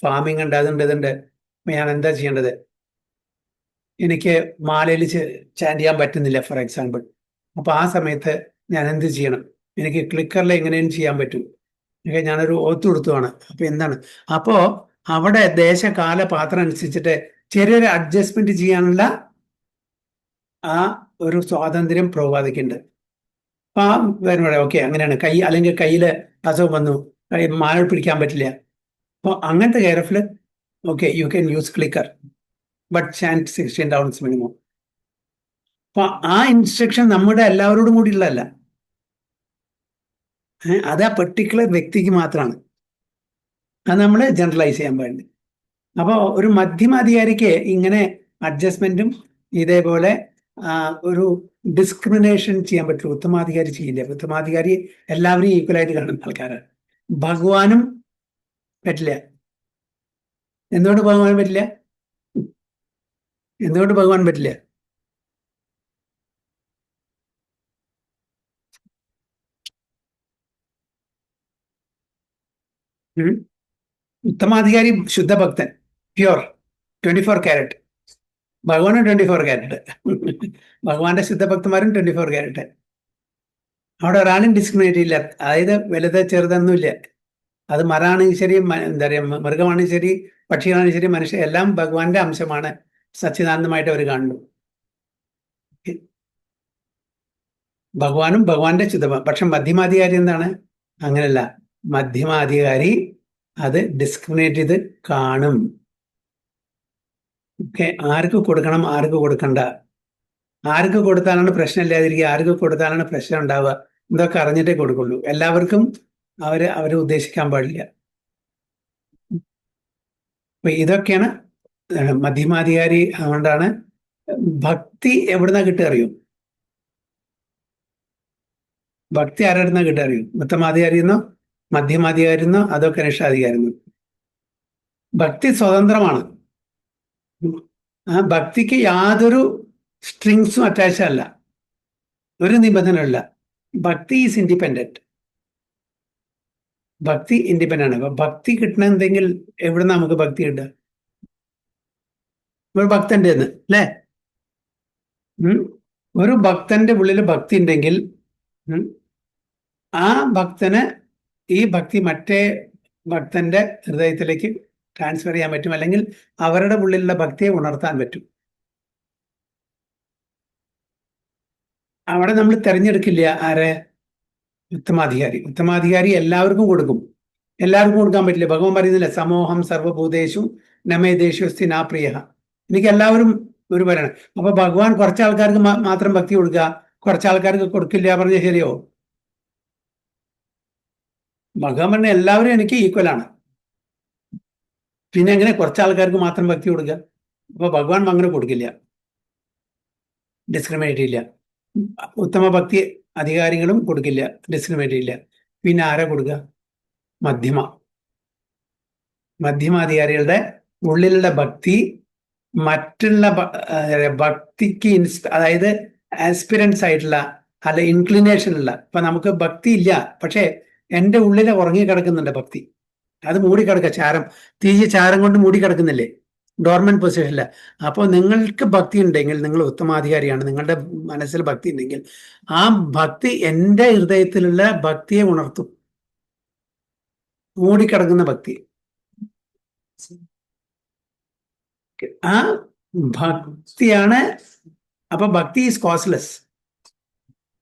ഫാമിംഗ് ഉണ്ട്, ഇതുണ്ട്, ഞാൻ എന്താ ചെയ്യേണ്ടത്, എനിക്ക് മാലയിൽ ചാൻഡ് ചെയ്യാൻ പറ്റുന്നില്ല ഫോർ എക്സാമ്പിൾ. അപ്പൊ ആ സമയത്ത് ഞാൻ എന്ത് ചെയ്യണം? എനിക്ക് ക്ലിക്കറിൽ എങ്ങനെയും ചെയ്യാൻ പറ്റും, ഞാനൊരു ഓത്ത് കൊടുത്തുവാണ്. അപ്പൊ എന്താണ്? അപ്പോ അവിടെ ദേശകാല പാത്രം അനുസരിച്ചിട്ട് ചെറിയൊരു അഡ്ജസ്റ്റ്മെന്റ് ചെയ്യാനുള്ള ആ ഒരു സ്വാതന്ത്ര്യം പ്രഭാതിക്കുന്നുണ്ട്. അപ്പൊ ആ വരുമ്പോഴേ ഓക്കെ അങ്ങനെയാണ്, അല്ലെങ്കിൽ കയ്യില് അസുഖം വന്നു, മാല പിടിക്കാൻ പറ്റില്ല, അപ്പൊ അങ്ങനത്തെ കേരഫില് okay you can use clicker but chant 16 rounds minimum. അപ്പൊ ആ ഇൻസ്ട്രക്ഷൻ നമ്മുടെ എല്ലാവരോടും കൂടി ഉള്ളതല്ല, അത് ആ പെർട്ടിക്കുലർ വ്യക്തിക്ക് മാത്രമാണ്. അത് നമ്മൾ ജനറലൈസ് ചെയ്യാൻ പാടില്ല. അപ്പോൾ ഒരു മധ്യമാധികാരിക്ക് ഇങ്ങനെ അഡ്ജസ്റ്റ്മെന്റും ഇതേപോലെ ഒരു ഡിസ്ക്രിമിനേഷൻ ചെയ്യാൻ പറ്റും. ഉത്തമാധികാരി ചെയ്യില്ല. ഉത്തമാധികാരി എല്ലാവരെയും ഈക്വലായിട്ട് കാണുന്ന ആൾക്കാരാണ്. ഭഗവാനും പറ്റില്ല. എന്തുകൊണ്ട് ഭഗവാൻ പറ്റില്ല? ഉത്തമാധികാരി ശുദ്ധഭക്തൻ, പ്യുവർ 24 ക്യാരറ്റ്. ഭഗവാനും 24 ക്യാരറ്റ്. ഭഗവാന്റെ ശുദ്ധഭക്തന്മാരും 24 ക്യാരറ്റ്. അവിടെ ഒരാളും ഡിസ്ക്രിമിനേറ്റ് ഇല്ല. അതായത് വലുത് ചെറുതൊന്നുമില്ല. അത് മരമാണെങ്കിൽ ശരി, എന്താ പറയുക, മൃഗമാണെങ്കിൽ ശരി, പക്ഷികളാണെങ്കിൽ ശരി, മനുഷ്യ എല്ലാം ഭഗവാന്റെ അംശമാണ്, സച്ചിദാനന്ദമായിട്ട് അവർ കാണുന്നു. ഭഗവാനും ഭഗവാന്റെ ശുദ്ധ. പക്ഷെ മധ്യമാധികാരി എന്താണ്? അങ്ങനെയല്ല. മധ്യമാധികാരി അത് ഡിസ്ക്രിമിനേറ്റ് ചെയ്ത് കാണും. ഓക്കെ, ആർക്ക് കൊടുക്കണം, ആർക്ക് കൊടുക്കണ്ട, ആർക്ക് കൊടുത്താലാണ് പ്രശ്നം ഇല്ലാതിരിക്കുക, ആർക്ക് കൊടുത്താലാണ് പ്രശ്നം ഉണ്ടാവുക, ഇതൊക്കെ അറിഞ്ഞിട്ടേ കൊടുക്കുള്ളൂ. എല്ലാവർക്കും അവരെ ഉദ്ദേശിക്കാൻ പാടില്ല. അപ്പൊ ഇതൊക്കെയാണ് മധ്യമാധികാരി. അതുകൊണ്ടാണ് ഭക്തി എവിടുന്നാ കിട്ടുക അറിയും? ഭക്തി ആരായിരുന്നോ കിട്ടാൻ അറിയും? ഉത്തമാധികാരിയെന്നോ മധ്യമാധികാരിയെന്നോ അതോ കനിഷ്ഠാധികാരിയെന്നോ? ഭക്തി സ്വതന്ത്രമാണ്. ആ ഭക്തിക്ക് യാതൊരു സ്ട്രിങ്സും അറ്റാച്ച് അല്ല, ഒരു നിബന്ധനയില്ല. ഭക്തി ഈസ് ഇൻഡിപെൻഡന്റ്. ഭക്തി ഇൻഡിപെൻഡന്റ് ആണ്. അപ്പൊ ഭക്തി കിട്ടണമെങ്കിൽ എവിടുന്ന നമുക്ക് ഭക്തി കിട്ടുക? ഒരു ഭക്തന്റെ അല്ലേ? ഒരു ഭക്തന്റെ ഉള്ളിൽ ഭക്തി ഉണ്ടെങ്കിൽ ആ ഭക്തന് ഈ ഭക്തി മറ്റേ ഭക്തന്റെ ഹൃദയത്തിലേക്ക് ട്രാൻസ്ഫർ ചെയ്യാൻ പറ്റും, അല്ലെങ്കിൽ അവരുടെ ഉള്ളിലുള്ള ഭക്തിയെ ഉണർത്താൻ പറ്റും. അവിടെ നമ്മൾ തിരഞ്ഞെടുക്കില്ല ആരെ? ഉത്തമാധികാരി. ഉത്തമാധികാരി എല്ലാവർക്കും കൊടുക്കും. എല്ലാവർക്കും കൊടുക്കാൻ പറ്റില്ല. ഭഗവാൻ പറയുന്നില്ല സമൂഹം സർവഭൂതേഷു നമേ ദേശസ്തി നാ പ്രിയ. എനിക്ക് എല്ലാവരും ഒരു പറയണം. അപ്പൊ ഭഗവാൻ കുറച്ച് ആൾക്കാർക്ക് മാത്രം ഭക്തി കൊടുക്കുക, കുറച്ച് ആൾക്കാർക്ക് കൊടുക്കില്ല പറഞ്ഞാൽ ശരിയോ? ഭഗവാൻ പറഞ്ഞ എല്ലാവരും എനിക്ക് ഈക്വൽ ആണ്, പിന്നെ എങ്ങനെ കുറച്ച് ആൾക്കാർക്ക് മാത്രം ഭക്തി കൊടുക്കുക? അപ്പൊ ഭഗവാൻ അങ്ങനെ കൊടുക്കില്ല, ഡിസ്ക്രിമിനേറ്റ് ഇല്ല. ഉത്തമ ഭക്തി അധികാരികളും കൊടുക്കില്ല, ഡിസ്ക്രിമിനേറ്റ് ഇല്ല. പിന്നെ ആരാ കൊടുക്കുക? മധ്യമാധികാരികളുടെ ഉള്ളിലുള്ള ഭക്തി മറ്റുള്ള ഭക്തിക്ക് അതായത് ആസ്പിരൻസ് ആയിട്ടുള്ള അല്ല ഇൻക്ലിനേഷൻ ഉള്ള. ഇപ്പൊ നമുക്ക് ഭക്തി ഇല്ല, പക്ഷെ എൻ്റെ ഉള്ളിൽ ഉറങ്ങിക്കിടക്കുന്നുണ്ട് ഭക്തി. അത് മൂടിക്കിടക്കുക, ചാരം ചാരം കൊണ്ട് മൂടിക്കിടക്കുന്നില്ലേ, ഡോർമൻ പൊസിഷനില്ല. അപ്പോൾ നിങ്ങൾക്ക് ഭക്തി ഉണ്ടെങ്കിൽ നിങ്ങൾ ഉത്തമാധികാരിയാണ്. നിങ്ങളുടെ മനസ്സിൽ ഭക്തി ഉണ്ടെങ്കിൽ ആ ഭക്തി എൻ്റെ ഹൃദയത്തിലുള്ള ഭക്തിയെ ഉണർത്തും, മൂടിക്കിടക്കുന്ന ഭക്തി. ആ ഭക്തിയാണ്. അപ്പൊ ഭക്തി ഈസ് കോസ്ലെസ്.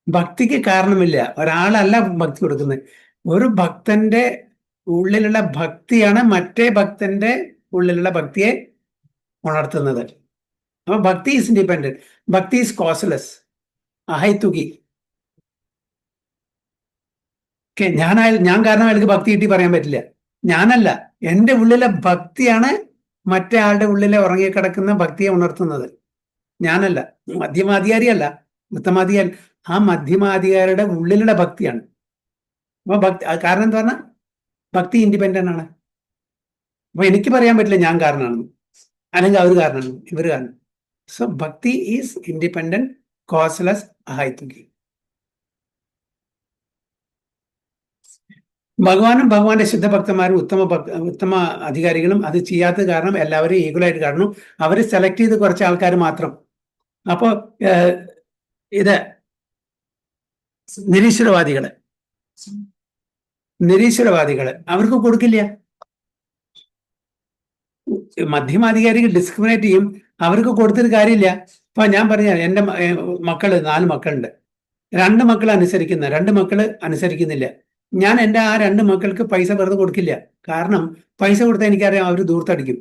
ഭക്തിക്ക് കാരണമില്ല, ഒരാളല്ല ഭക്തി കൊടുക്കുന്നത്. ഒരു ഭക്തന്റെ ഉള്ളിലുള്ള ഭക്തിയാണ് മറ്റേ ഭക്തന്റെ ഉള്ളിലുള്ള ഭക്തിയെ ഉണർത്തുന്നത്. അപ്പൊ ഭക്തി ഈസ് ഇൻഡിപെൻഡന്റ്, ഭക്തി ഈസ് കോസ്ലെസ്, അഹൈതുകി. ഞാൻ കാരണം അയാൾക്ക് ഭക്തി കിട്ടി പറയാൻ പറ്റില്ല. ഞാനല്ല, എൻ്റെ ഉള്ളിലെ ഭക്തിയാണ് മറ്റേ ആളുടെ ഉള്ളിലെ ഉറങ്ങിക്കിടക്കുന്ന ഭക്തിയെ ഉണർത്തുന്നത്, ഞാനല്ല. മധ്യമാധികാരിയല്ല, ഉത്തമാധികാരി. ആ മധ്യമാധികാരിയുടെ ഉള്ളിലുള്ള ഭക്തിയാണ്. അപ്പൊ കാരണം എന്താ പറഞ്ഞാൽ ഭക്തി ഇൻഡിപെൻഡന്റ് ആണ്. അപ്പൊ എനിക്ക് പറയാൻ പറ്റില്ല ഞാൻ കാരണമാണെന്ന്, അല്ലെങ്കിൽ അവർ കാരണമാണ്, ഇവർ കാരണം. സോ ഭക്തി ഈസ് ഇൻഡിപെൻഡന്റ്, കോസ്ലെസ്, അഹൈതുകി. ഭഗവാനും ഭഗവാന്റെ ശുദ്ധഭക്തന്മാരും ഉത്തമ അധികാരികളും അത് ചെയ്യാത്തത് കാരണം എല്ലാവരും ഈക്വലായിട്ട് കാണുന്നു. അവർ സെലക്ട് ചെയ്ത് കുറച്ച് ആൾക്കാർ മാത്രം. അപ്പോ ഇത് നിരീശ്വരവാദികള് അവർക്ക് കൊടുക്കില്ല. മധ്യമാധികാരികൾ ഡിസ്ക്രിമിനേറ്റ് ചെയ്യും, അവർക്ക് കൊടുത്തിട്ട് കാര്യമില്ല. ഇപ്പൊ ഞാൻ പറഞ്ഞ എൻ്റെ മക്കള് 4 മക്കളുണ്ട്. 2 മക്കൾ അനുസരിക്കുന്ന, 2 മക്കള് അനുസരിക്കുന്നില്ല. ഞാൻ എൻ്റെ ആ 2 മക്കൾക്ക് പൈസ വെറുതെ കൊടുക്കില്ല. കാരണം പൈസ കൊടുത്താൽ എനിക്കറിയാം അവർ ദൂർത്തടിക്കും.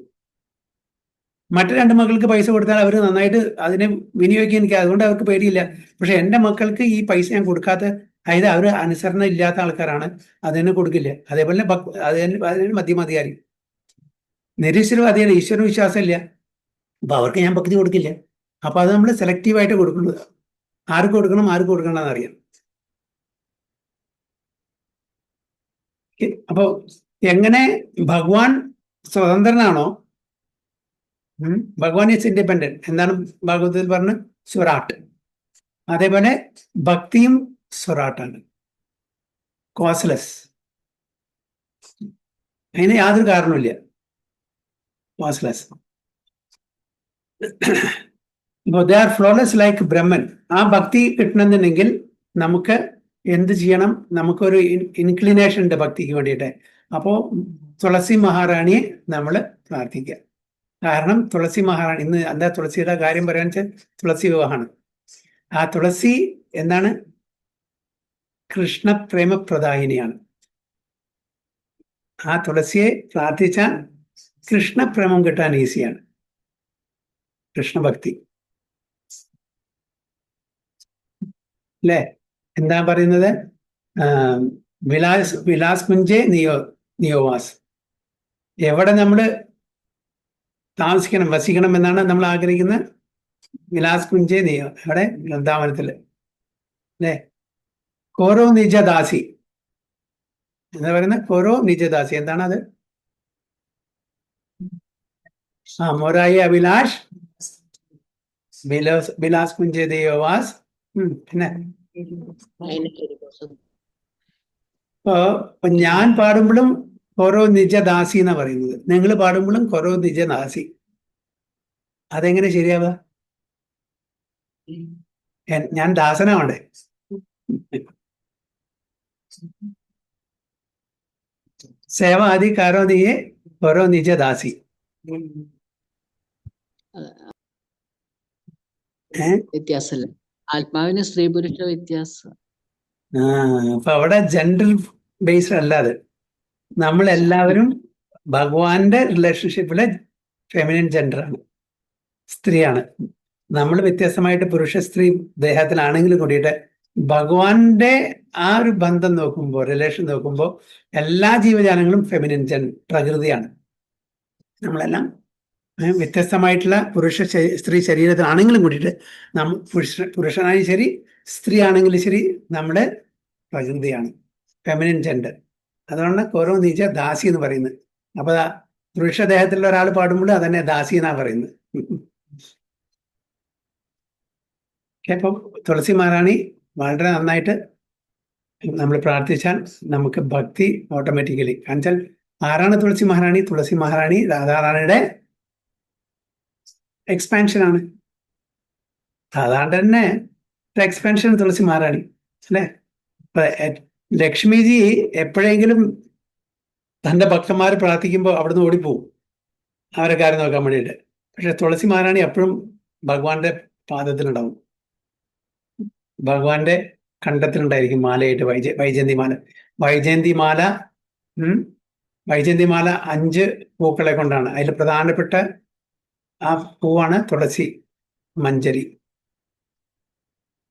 മറ്റു 2 മക്കൾക്ക് പൈസ കൊടുത്താൽ അവർ നന്നായിട്ട് അതിനെ വിനിയോഗിക്കാൻ എനിക്ക്, അതുകൊണ്ട് അവർക്ക് പേടിയില്ല. പക്ഷെ എൻ്റെ മക്കൾക്ക് ഈ പൈസ ഞാൻ കൊടുക്കാത്ത, അതായത് അവർ അനുസരണ ഇല്ലാത്ത ആൾക്കാരാണ്, അതിനെ കൊടുക്കില്ല. അതേപോലെ അതിന് മധ്യമാധികാരി. നിരീശ്വരവാദിയാണ്, ഈശ്വര വിശ്വാസം ഇല്ല, അപ്പൊ അവർക്ക് ഞാൻ ഭക്തി കൊടുക്കില്ല. അപ്പൊ അത് നമ്മൾ സെലക്റ്റീവായിട്ട് കൊടുക്കുന്നത്, ആർക്ക് കൊടുക്കണം ആർക്ക് കൊടുക്കണമെന്ന് അറിയാം. അപ്പൊ എങ്ങനെ ഭഗവാൻ സ്വതന്ത്രനാണോ? ഭഗവാൻ ഈസ് ഇൻഡിപെൻഡന്റ്. എന്താണ് ഭാഗവതത്തിൽ പറഞ്ഞ്? സ്വരാട്ട്. അതേപോലെ ഭക്തിയും സ്വരാട്ടാണ്, കോസ്ലെസ്. അതിന് യാതൊരു കാരണമില്ല, causeless. They are flawless like Brahman. ആ ഭക്തി കിട്ടണമെന്നുണ്ടെങ്കിൽ നമുക്ക് എന്ത് ചെയ്യണം? നമുക്കൊരു ഇൻക്ലിനേഷൻ ഉണ്ട് ഭക്തിക്ക് വേണ്ടിയിട്ട്. അപ്പോൾ തുളസി മഹാറാണിയെ നമ്മൾ പ്രാർത്ഥിക്കുക. കാരണം തുളസി മഹാറാണി, ഇന്ന് എന്താ തുളസിയുടെ കാര്യം പറയാന്ന് വെച്ചാൽ തുളസി വിവാഹമാണ്. ആ തുളസി എന്താണ്? കൃഷ്ണപ്രേമപ്രദായിനിയാണ്. ആ തുളസിയെ പ്രാർത്ഥിച്ചാൽ കൃഷ്ണപ്രേമം കിട്ടാൻ ഈസിയാണ്, കൃഷ്ണഭക്തി. അല്ലേ? എന്താ പറയുന്നത്? വിലാസ് കുഞ്ചേ നിയോവാസ്. എവിടെ നമ്മൾ താമസിക്കണം, വസിക്കണം എന്നാണ് നമ്മൾ ആഗ്രഹിക്കുന്നത്? വിലാസ് കുഞ്ചേ എവിടെ? വൃന്ദാവനത്തില്, അല്ലേ? കോരോ നിജദാസി എന്താ പറയുന്നത്? കോരോ നിജദാസി എന്താണത്? മൊറായി അഭിലാഷ് ബിലാസ് കുഞ്ചേ ദേവാസ്. പിന്നെ ഇപ്പൊ ഞാൻ പാടുമ്പോഴും കൊറോ നിജദാസി എന്നാ പറയുന്നത്, നിങ്ങൾ പാടുമ്പോഴും കൊറോ നിജദാസി. അതെങ്ങനെ ശരിയാവുക? ഞാൻ ദാസനാവണ്ടേ? സേവ ആദി കാരോ നീയെ കൊറോ നിജദാസി. വ്യത്യാസമല്ല, ആത്മാവിന് സ്ത്രീ പുരുഷ വ്യത്യാസം. അപ്പൊ അവിടെ ജെൻഡർ ബേസ്ഡ് അല്ലാതെ നമ്മളെല്ലാവരും ഭഗവാന്റെ റിലേഷൻഷിപ്പിലെ ഫെമിനിൻ ജെൻഡറാണ്, സ്ത്രീയാണ്. നമ്മൾ വ്യത്യസ്തമായിട്ട് പുരുഷ സ്ത്രീ ദേഹത്തിലാണെങ്കിലും കൂടിയിട്ട് ഭഗവാന്റെ ആ ഒരു ബന്ധം നോക്കുമ്പോൾ, റിലേഷൻ നോക്കുമ്പോൾ എല്ലാ ജീവജാലങ്ങളും ഫെമിനിൻ പ്രകൃതിയാണ്. നമ്മളെല്ലാം വ്യത്യസ്തമായിട്ടുള്ള സ്ത്രീ ശരീരത്തിലാണെങ്കിലും കൂടിയിട്ട് പുരുഷനായാലും ശരി സ്ത്രീ ആണെങ്കിലും ശരി നമ്മുടെ പ്രകൃതിയാണ്, ഫെമിനിൻ ജെൻഡർ. അതുകൊണ്ട് കൊറോ നീച്ച ദാസി എന്ന് പറയുന്നത്. അപ്പൊ പുരുഷദേഹത്തിലുള്ള ഒരാൾ പാടുമ്പോൾ അതന്നെ ദാസി എന്നാ പറയുന്നത്. അപ്പൊ തുളസി മഹാറാണി വളരെ നന്നായിട്ട് നമ്മൾ പ്രാർത്ഥിച്ചാൽ നമുക്ക് ഭക്തി ഓട്ടോമാറ്റിക്കലി. എന്നുവെച്ചാൽ ആരാണ് തുളസി മഹാറാണി? തുളസി മഹാറാണി രാധാറാണിയുടെ എക്സ്പാൻഷൻ ആണ്. സാധാരണ തന്നെ എക്സ്പാൻഷൻ തുളസി മഹാറാണി അല്ലേ? ലക്ഷ്മിജി എപ്പോഴെങ്കിലും തന്റെ ഭക്തന്മാർ പ്രാർത്ഥിക്കുമ്പോൾ അവിടുന്ന് ഓടിപ്പോവും അവരെ കാര്യം നോക്കാൻ വേണ്ടിയിട്ട്. പക്ഷെ തുളസി മഹാറാണി എപ്പോഴും ഭഗവാന്റെ പാദത്തിലുണ്ടാവും, ഭഗവാന്റെ കണ്ടത്തിലുണ്ടായിരിക്കും മാലയായിട്ട്. വൈജയന്തിമാല വൈജയന്തിമാല 5 പൂക്കളെ കൊണ്ടാണ്. അതിൽ പ്രധാനപ്പെട്ട ആ പൂവാണ് തുളസി മഞ്ചരി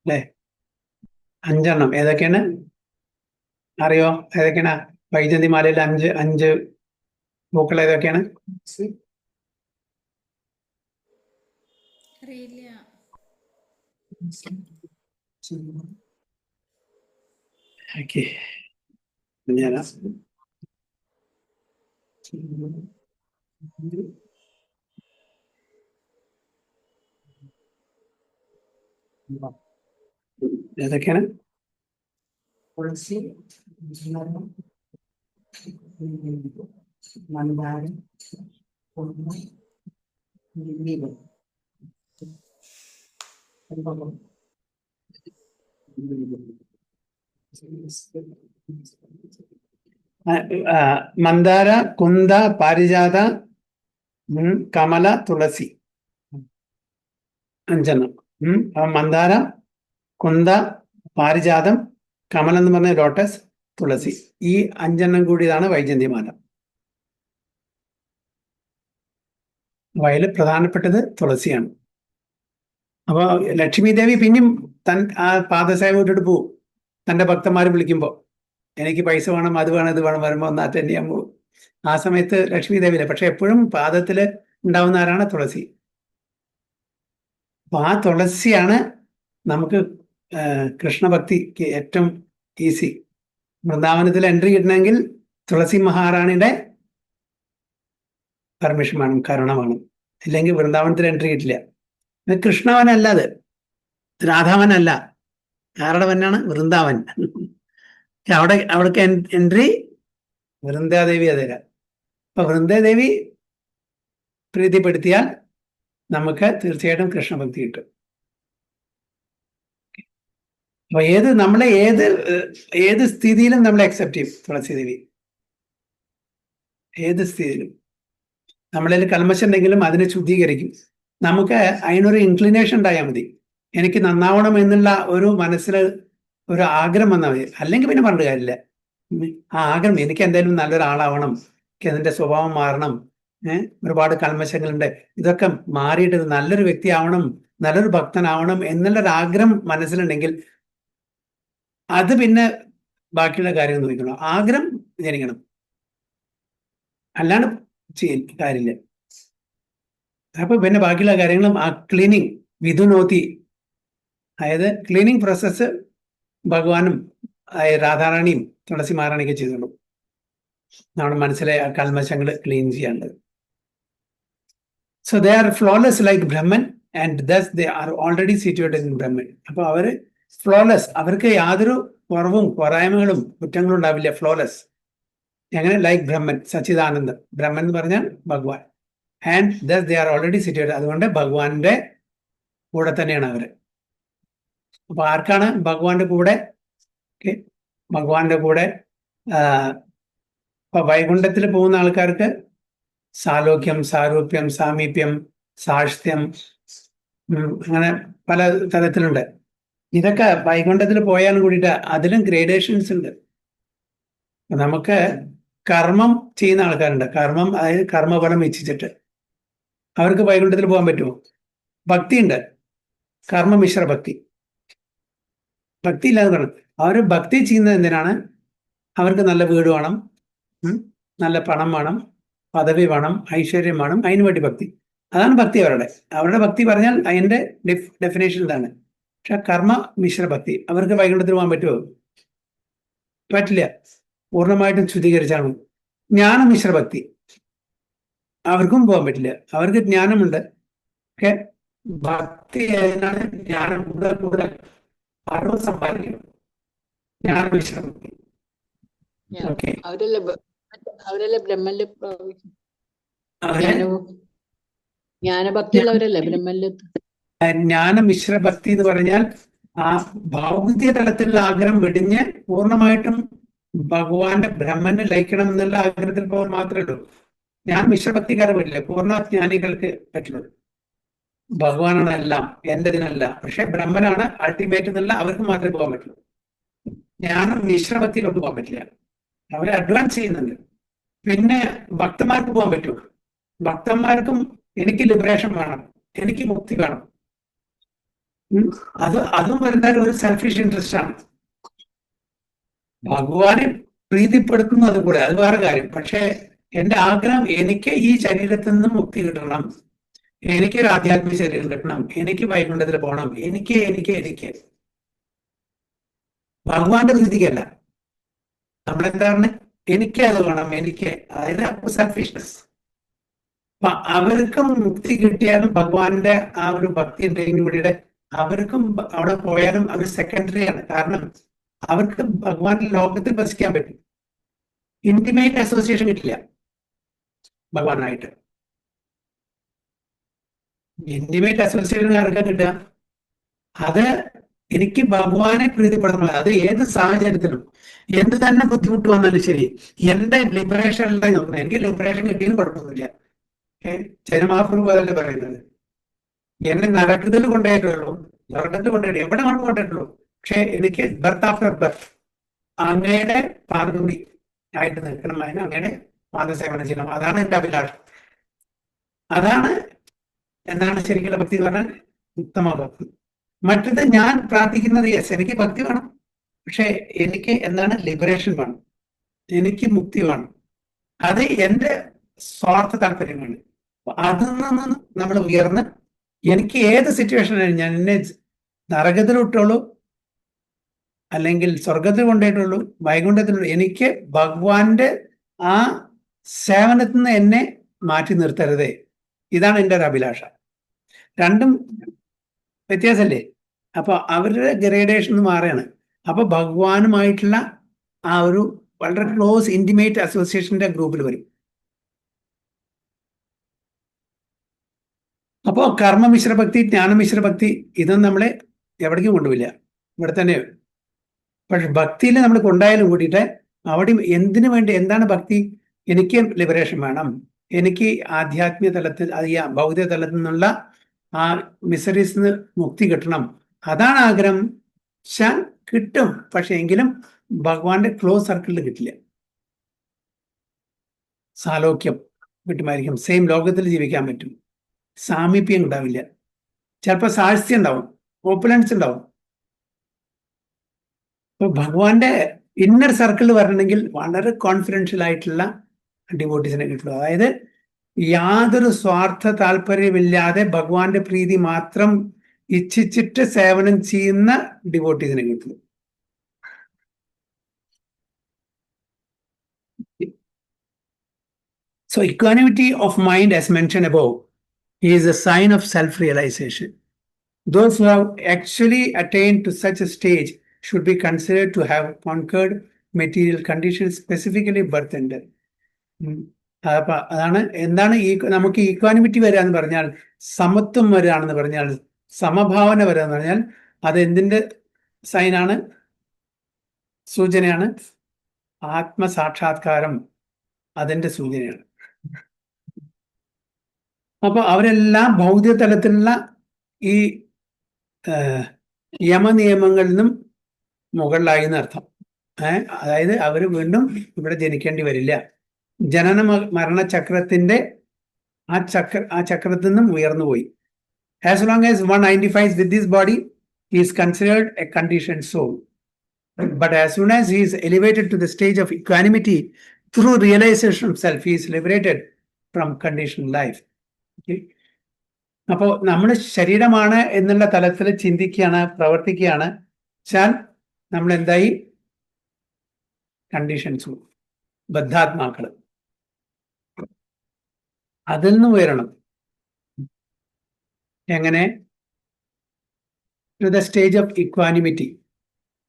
അല്ലേ? 5 ഏതൊക്കെയാണ് അറിയോ? ഏതൊക്കെയാണ് വൈജയന്തിമാലയിൽ 5 പൂക്കൾ ഏതൊക്കെയാണ്? അറിയില്ല. ഓക്കെ, ഏതൊക്കെയാണ്? തുളസി, മന്ദാരം, മന്ദാര, കുന്ദ, പാരിജാത, കമല, തുളസി 5. മന്ദാര, കുന്ദ, പാരിജാതം, കമലം എന്ന് പറഞ്ഞ ലോട്ടസ്, തുളസി, ഈ 5 കൂടിയതാണ് വൈജയന്തിമാല. അതിൽ പ്രധാനപ്പെട്ടത് തുളസിയാണ്. അപ്പൊ ലക്ഷ്മി ദേവി പിന്നെയും ആ പാദസേവ ഇട്ടിട്ട് പോവും. തന്റെ ഭക്തന്മാർ വിളിക്കുമ്പോൾ എനിക്ക് പൈസ വേണം, അത് വേണം, ഇത് വേണം വരുമ്പോൾ ഒന്ന് അറ്റൻഡ് ചെയ്യാൻ പോകും. ആ സമയത്ത് ലക്ഷ്മി ദേവിയില്ല. പക്ഷെ എപ്പോഴും പാദത്തില് ഉണ്ടാവുന്ന ആരാണ്? തുളസി. അപ്പൊ ആ തുളസിയാണ് നമുക്ക് കൃഷ്ണഭക്തിക്ക് ഏറ്റവും ഈസി. വൃന്ദാവനത്തിൽ എൻട്രി കിട്ടണമെങ്കിൽ തുളസി മഹാറാണിയുടെ പെർമിഷൻ വേണം, കരുണ വേണം. ഇല്ലെങ്കിൽ വൃന്ദാവനത്തിൽ എൻട്രി കിട്ടില്ല. കൃഷ്ണവനല്ല, അത് രാധാവനല്ല, ആരുടെ വനാണ്? വൃന്ദാവൻ. അവിടേക്ക് എൻട്രി വൃന്ദാദേവി തരാം. അപ്പൊ വൃന്ദാദേവി പ്രീതിപ്പെടുത്തിയാൽ നമുക്ക് തീർച്ചയായിട്ടും കൃഷ്ണഭക്തി കിട്ടും. അപ്പൊ നമ്മളെ ഏത് സ്ഥിതിയിലും നമ്മളെ അക്സെപ്റ്റ് ചെയ്യും തുളസി ദേവി. ഏത് സ്ഥിതിയിലും നമ്മളിൽ കൽമശം ഉണ്ടെങ്കിലും അതിനെ ശുദ്ധീകരിക്കും. നമുക്ക് അതിനൊരു ഇൻക്ലിനേഷൻ ഉണ്ടായാൽ മതി. എനിക്ക് നന്നാവണം എന്നുള്ള ഒരു മനസ്സിൽ ഒരു ആഗ്രഹം വന്നാൽ മതി. അല്ലെങ്കിൽ പിന്നെ പറഞ്ഞിട്ട് കാര്യമില്ല. ആ ആഗ്രഹം, എനിക്ക് എന്തായാലും നല്ലൊരാളാവണം, എനിക്ക് അതിന്റെ സ്വഭാവം മാറണം, ഒരുപാട് കൽമശങ്ങളുണ്ട്, ഇതൊക്കെ മാറിയിട്ട് നല്ലൊരു വ്യക്തിയാവണം, നല്ലൊരു ഭക്തനാവണം എന്നുള്ളൊരാഗ്രഹം മനസ്സിലുണ്ടെങ്കിൽ അത് പിന്നെ ബാക്കിയുള്ള കാര്യങ്ങൾ നോക്കണം. ആഗ്രഹം ജനിക്കണം, അല്ലാണ്ട് കാര്യമില്ല. അപ്പൊ പിന്നെ ബാക്കിയുള്ള കാര്യങ്ങളും ആ ക്ലീനിങ് വിധുനോത്തി, അതായത് ക്ലീനിങ് പ്രോസസ്സ് ഭഗവാനും രാധാറാണിയും തുളസി മഹാറാണിയൊക്കെ ചെയ്തോളൂ. നമ്മുടെ മനസ്സിലെ ആ കൽമശങ്ങൾ ക്ലീൻ ചെയ്യാനുള്ളത്. So they are flawless like Brahman and thus they are already situated in Brahman. അപ്പൊ അവര് ഫ്ലോലെസ്, അവർക്ക് യാതൊരു കുറവും പോരായ്മകളും കുറ്റങ്ങളും ഉണ്ടാവില്ല. ഫ്ലോലെസ് എങ്ങനെ? ലൈക്ക് ബ്രഹ്മൻ, സച്ചിദാനന്ദം. ബ്രഹ്മൻ എന്ന് പറഞ്ഞാൽ ഭഗവാൻ. And thus they are already situated. അതുകൊണ്ട് ഭഗവാന്റെ കൂടെ തന്നെയാണ് അവര്. അപ്പൊ ആർക്കാണ് ഭഗവാന്റെ കൂടെ? ഭഗവാന്റെ കൂടെ ഇപ്പൊ വൈകുണ്ഠത്തിൽ പോകുന്ന ആൾക്കാർക്ക് സാലോക്യം, സാരൂപ്യം, സാമീപ്യം, സാഷ്ട്യം, അങ്ങനെ പല തരത്തിലുണ്ട്. ഇതൊക്കെ വൈകുണ്ഠത്തിൽ പോയാലും കൂടിയിട്ട് അതിലും ഗ്രേഡേഷൻസ് ഉണ്ട്. നമുക്ക് കർമ്മം ചെയ്യുന്ന ആൾക്കാരുണ്ട്. കർമ്മം, അതായത് കർമ്മഫലം ഇച്ഛിച്ചിട്ട് അവർക്ക് വൈകുണ്ഠത്തിൽ പോകാൻ പറ്റുമോ? ഭക്തി ഉണ്ട്, കർമ്മമിശ്ര ഭക്തി. ഭക്തി ഇല്ലാതെ പറഞ്ഞു. അവർ ഭക്തി ചെയ്യുന്നത് എന്തിനാണ്? അവർക്ക് നല്ല വീട് വേണം, നല്ല പണം വേണം, പദവി വേണം, ഐശ്വര്യം വേണം, അതിനു വേണ്ടി ഭക്തി. അതാണ് ഭക്തി അവരുടെ. അവരുടെ ഭക്തി പറഞ്ഞാൽ അതിന്റെ ഡെഫിനേഷൻ ഇതാണ്. പക്ഷെ കർമ്മ മിശ്ര ഭക്തി, അവർക്ക് വൈകുണ്ഠത്തിൽ പോകാൻ പറ്റുമോ? പറ്റില്ല, പൂർണ്ണമായിട്ടും ശുദ്ധീകരിച്ചാണ്. ജ്ഞാനമിശ്ര ഭക്തി, അവർക്കും പോകാൻ പറ്റില്ല. അവർക്ക് ജ്ഞാനമുണ്ട്, ഒക്കെ ഭക്തി ഏതിനാണ്? ജ്ഞാനം കൂടുതൽ കൂടുതൽ അറിവ് സമ്പാദിക്കണം. ജ്ഞാനമിശ്ര ഭക്തി. ഓക്കെ, അവരല്ലേ ബ്രഹ്മനില് ജ്ഞാനഭക്തി ഉള്ളവരല്ലേ ബ്രഹ്മനില്? ജ്ഞാനമിശ്ര ഭക്തി എന്ന് പറഞ്ഞാൽ ആ ഭൗതിക തലത്തിലുള്ള ആഗ്രഹം വെടിഞ്ഞ് പൂർണ്ണമായിട്ടും ഭഗവാന്റെ ബ്രഹ്മനെ ലയിക്കണം എന്നുള്ള ആഗ്രഹത്തിൽ പോകാൻ മാത്രമേ ഉള്ളൂ. ഞാൻ മിശ്രഭക്തിക്കാരെ പറ്റില്ല, പൂർണ്ണ ജ്ഞാനികൾക്ക് പറ്റുള്ളൂ. ഭഗവാനാണ് എല്ലാം, എന്റെതിനല്ല. പക്ഷെ ബ്രഹ്മനാണ് അൾട്ടിമേറ്റ് എന്നുള്ള അവർക്ക് മാത്രമേ പോകാൻ പറ്റുള്ളൂ. ജ്ഞാനം മിശ്രഭക്തിയിലോട്ട് പോകാൻ പറ്റില്ല, അവരെ അഡ്വാൻസ് ചെയ്യുന്നുണ്ട്. പിന്നെ ഭക്തന്മാർക്ക് പോകാൻ പറ്റുമോ? ഭക്തന്മാർക്കും എനിക്ക് ലിബറേഷൻ വേണം, എനിക്ക് മുക്തി വേണം. അതും വരുന്ന ഒരു സെൽഫിഷ് ഇൻട്രസ്റ്റ് ആണ്. ഭഗവാനെ പ്രീതിപ്പെടുത്തുന്നത് കൂടെ അത് വേറെ കാര്യം. പക്ഷെ എന്റെ ആഗ്രഹം എനിക്ക് ഈ ശരീരത്തിൽ നിന്ന് മുക്തി കിട്ടണം, എനിക്കൊരു ആധ്യാത്മിക ശരീരം കിട്ടണം, എനിക്ക് വൈകുണ്ഠത്തിൽ പോകണം, എനിക്ക് ഭഗവാന്റെ പ്രീതിക്കല്ല. നമ്മളെന്താണ്? എനിക്ക് അത് വേണം, എനിക്ക്. അതായത് സെൽഫിഷ്നെസ്. അപ്പൊ അവർക്കും മുക്തി കിട്ടിയാലും ഭഗവാന്റെ ആ ഒരു ഭക്തി ഉണ്ടെങ്കിൽ കൂടിയുടെ അവർക്കും അവിടെ പോയാലും അവർ സെക്കൻഡറി ആണ്. കാരണം അവർക്ക് ഭഗവാന്റെ ലോകത്തിൽ വസിക്കാൻ പറ്റും. ഇന്റിമേറ്റ് അസോസിയേഷൻ കിട്ടില്ല ഭഗവാനായിട്ട്. ഇന്റിമേറ്റ് അസോസിയേഷൻ ആർക്കാ കിട്ടുക? അത് എനിക്ക് ഭഗവാനെ പ്രീതിപ്പെടുന്നത്. അത് ഏത് സാഹചര്യത്തിലും എന്ത് തന്നെ ബുദ്ധിമുട്ട് വന്നാലും ശരി, എന്റെ ലിബറേഷൻ അല്ല നോക്കുന്നത്. എനിക്ക് ലിബറേഷൻ കിട്ടിയെന്ന് കുഴപ്പമൊന്നുമില്ല. ജനമാഫ്രൂ അതല്ലേ പറയുന്നത്, എന്നെ നരകത്തിൽ കൊണ്ടുപോയിട്ടുള്ളൂ, നരകത്തിൽ കൊണ്ടുപോയിട്ട് എവിടെ കൊണ്ടുപോയിട്ടുള്ളൂ. പക്ഷെ എനിക്ക് ബർത്ത് ആഫ്റ്റർ ബർത്ത് അങ്ങയുടെ പാർവതി ആയിട്ട് നിൽക്കണം, അതിന് അങ്ങയുടെ പാദസേവനം ചെയ്യണം. അതാണ് എന്റെ അഭിലാഷം. അതാണ് എന്താണ് ശരിക്കുള്ള ഭക്തി എന്ന് പറഞ്ഞാൽ ഉത്തമ ഭക്തി. മറ്റത് ഞാൻ പ്രാർത്ഥിക്കുന്നത്, യെസ് എനിക്ക് ഭക്തി വേണം, പക്ഷെ എനിക്ക് എന്താണ് ലിബറേഷൻ വേണം, എനിക്ക് മുക്തി വേണം. അത് എന്റെ സ്വാർത്ഥ താല്പര്യമാണ്. അതിൽ നിന്ന് നമ്മൾ ഉയർന്ന് എനിക്ക് ഏത് സിറ്റുവേഷനാണ്, ഞാൻ എന്നെ നരകത്തിൽ വിട്ടോളൂ, അല്ലെങ്കിൽ സ്വർഗത്തിൽ കൊണ്ടുപോയിട്ടുള്ളൂ, വൈകുണ്ഠത്തിലുള്ളൂ, എനിക്ക് ഭഗവാന്റെ ആ സേവനത്തിൽ നിന്ന് എന്നെ മാറ്റി നിർത്തരുതേ. ഇതാണ് എൻ്റെ ഒരു അഭിലാഷ. രണ്ടും വ്യത്യാസമല്ലേ? അപ്പൊ അവരുടെ ഗ്രേഡേഷൻ മാറുകയാണ്. അപ്പൊ ഭഗവാനുമായിട്ടുള്ള ആ ഒരു വളരെ ക്ലോസ് ഇന്റിമേറ്റ് അസോസിയേഷന്റെ ഗ്രൂപ്പിൽ വരും. അപ്പോൾ കർമ്മമിശ്രഭക്തി, ജ്ഞാനമിശ്രഭക്തി ഇതൊന്നും നമ്മളെ എവിടേക്കും കൊണ്ടുപോയില്ല, ഇവിടെ തന്നെ. പക്ഷെ ഭക്തിയിൽ നമ്മൾ കൊണ്ടായാലും കൂടിയിട്ട് അവിടെ എന്തിനു വേണ്ടി, എന്താണ് ഭക്തി? എനിക്ക് ലിബറേഷൻ വേണം, എനിക്ക് ആധ്യാത്മിക തലത്തിൽ, ഭൗതിക തലത്തിൽ നിന്നുള്ള ആ മിസറീസ് നിന്ന് മുക്തി കിട്ടണം, അതാണ് ആഗ്രഹം. കിട്ടും, പക്ഷെ എങ്കിലും ഭഗവാന്റെ ക്ലോസ് സർക്കിളിൽ കിട്ടില്ല. സാലോക്യം കിട്ടുമായിരിക്കും, സെയിം ലോകത്തിൽ ജീവിക്കാൻ പറ്റും, സാമീപ്യം ഉണ്ടാവില്ല, ചിലപ്പോൾ സാഹസ്യം ഉണ്ടാവും, ഓപ്പുലൻസ് ഉണ്ടാവും. അപ്പൊ ഭഗവാന്റെ ഇന്നർ സർക്കിളിൽ വരണമെങ്കിൽ വളരെ കോൺഫിഡൻഷ്യൽ ആയിട്ടുള്ള ഡിവോട്ടീസിനെ കിട്ടുള്ളൂ. അതായത് യാതൊരു സ്വാർത്ഥ താല്പര്യമില്ലാതെ ഭഗവാന്റെ പ്രീതി മാത്രം ഇച്ഛിച്ചിട്ട് സേവനം ചെയ്യുന്ന ഡിവോട്ടീസിനെ കിട്ടുള്ളൂ. So equanimity of mind, as mentioned above, is a sign of self-realization. Those who have actually attained to such a stage should be considered to have conquered material conditions, specifically birth and death. അപ്പൊ അതാണ് എന്താണ് ഈ നമുക്ക് ഈക്വാനിമിറ്റി വരിക എന്ന് പറഞ്ഞാൽ, സമത്വം വരികയാണെന്ന് പറഞ്ഞാൽ, സമഭാവന വരിക എന്ന് പറഞ്ഞാൽ അത് എന്തിന്റെ സൈനാണ്, സൂചനയാണ്? ആത്മസാക്ഷാത്കാരം അതിന്റെ സൂചനയാണ്. അപ്പൊ അവരെല്ലാം ഭൗതിക തലത്തിലുള്ള ഈ യമനിയമങ്ങളിൽ നിന്നും മുകളിലായി എന്നർത്ഥം. അതായത് അവർ വീണ്ടും ഇവിടെ ജനിക്കേണ്ടി വരില്ല. ജനന മരണ ചക്രത്തിന്റെ ആ ചക്രത്തിൽ നിന്നും ഉയർന്നുപോയി. As long as one identifies with this body, he is considered a conditioned soul. But as soon as he is elevated to the stage of equanimity through realization of self, he is liberated from conditioned life. Okay? അപ്പോൾ നമ്മൾ ശരീരമാണ് എന്നുള്ള തലത്തിൽ ചിന്തിക്കുകയാണ്, പ്രവർത്തിക്കുകയാണ് വെച്ചാൽ നമ്മൾ എന്തായി? കണ്ടീഷൻസ്, ബദ്ധാത്മാക്കള്. അതിൽ നിന്ന് ഉയരണം. എങ്ങനെ? To the stage of equanimity,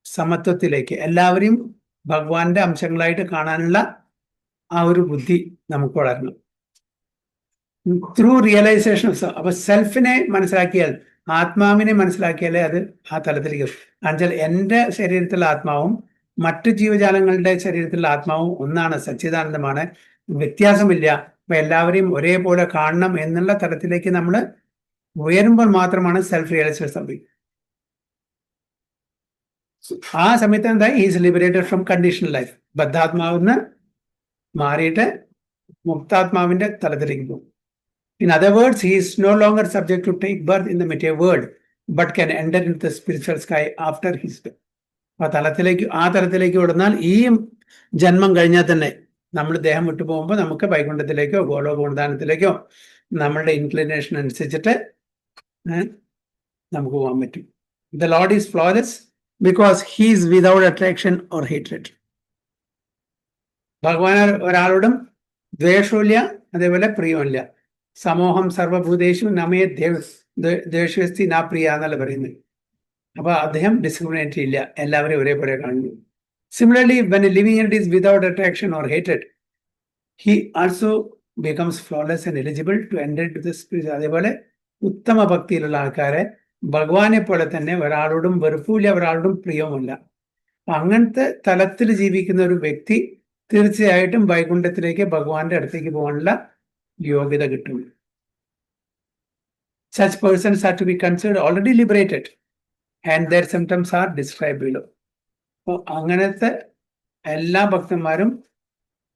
സമത്വത്തിലേക്ക്, എല്ലാവരെയും ഭഗവാന്റെ അംശങ്ങളായിട്ട് കാണാനുള്ള ആ ഒരു ബുദ്ധി നമുക്ക് വളരണം. ത്രൂ റിയലൈസേഷൻ ഓഫ് അപ്പൊ സെൽഫിനെ മനസ്സിലാക്കിയാൽ, ആത്മാവിനെ മനസ്സിലാക്കിയാലേ അത് ആ തലത്തിലേക്ക്. എന്നുവെച്ചാൽ എൻ്റെ ശരീരത്തിലുള്ള ആത്മാവും മറ്റു ജീവജാലങ്ങളുടെ ശരീരത്തിലുള്ള ആത്മാവും ഒന്നാണ്, സച്ചിദാനന്ദമാണ്, വ്യത്യാസമില്ല. അപ്പൊ എല്ലാവരെയും ഒരേപോലെ കാണണം എന്നുള്ള തലത്തിലേക്ക് നമ്മൾ ഉയരുമ്പോൾ മാത്രമാണ് സെൽഫ് റിയലൈസേഷൻ സംഭവിക്കുന്നത്. ആ സമയത്ത് എന്താ? Is liberated from conditional life. ബദ്ധാത്മാവിന്ന് മാറിയിട്ട് മുക്താത്മാവിന്റെ തലത്തിലേക്ക് പോകും. In other words, he is no longer subject to take birth in the material world, but can enter into the spiritual sky after his death. ആ തലത്തിലേക്ക് വിടുന്നാൽ ഈ ജന്മം കഴിഞ്ഞാൽ തന്നെ നമ്മൾ ദേഹം വിട്ടു പോകുമ്പോൾ നമുക്ക് വൈകുണ്ഠത്തിലേക്കോ ഗോലോകോണദാനത്തിലേക്കോ നമ്മളുടെ ഇൻക്ലിനേഷൻ അനുസരിച്ചിട്ട് നമുക്ക് പോകാൻ പറ്റും. The Lord is flawless because he is without attraction or hatred. ഭഗവാൻ ഒരാളോടും ദ്വേഷമില്ല, അതേപോലെ പ്രിയമില്ല. സമൂഹം സർവഭൂതേഷു നമേ ദ്വേഷസ്തി നാ പ്രിയ എന്നല്ല പറയുന്നത്. അപ്പൊ അദ്ദേഹം ഡിസ്ക്രിമിനേറ്റ് ഇല്ല, എല്ലാവരെയും ഒരേപോലെ കാണുന്നു. Similarly when a living entity is without attraction or hatred, he also becomes flawless and eligible to enter into the spirit. അതേപോലെ ഉത്തമ ഭക്തിയിലുള്ള ആൾക്കാരെ ഭഗവാനെ പോലെ തന്നെ ഒരാളോടും വെറുപ്പില്ല, ഒരാളോടും പ്രിയവുമില്ല. അങ്ങനത്തെ തലത്തിൽ ജീവിക്കുന്ന ഒരു വ്യക്തി തീർച്ചയായിട്ടും വൈകുണ്ഠത്തിലേക്ക്, ഭഗവാന്റെ അടുത്തേക്ക് പോകാനുള്ള യോഗ്യത കിട്ടും. Such persons are to be considered already liberated and their symptoms are described below. അപ്പോൾ അങ്ങനത്തെ എല്ലാ ഭക്തന്മാരും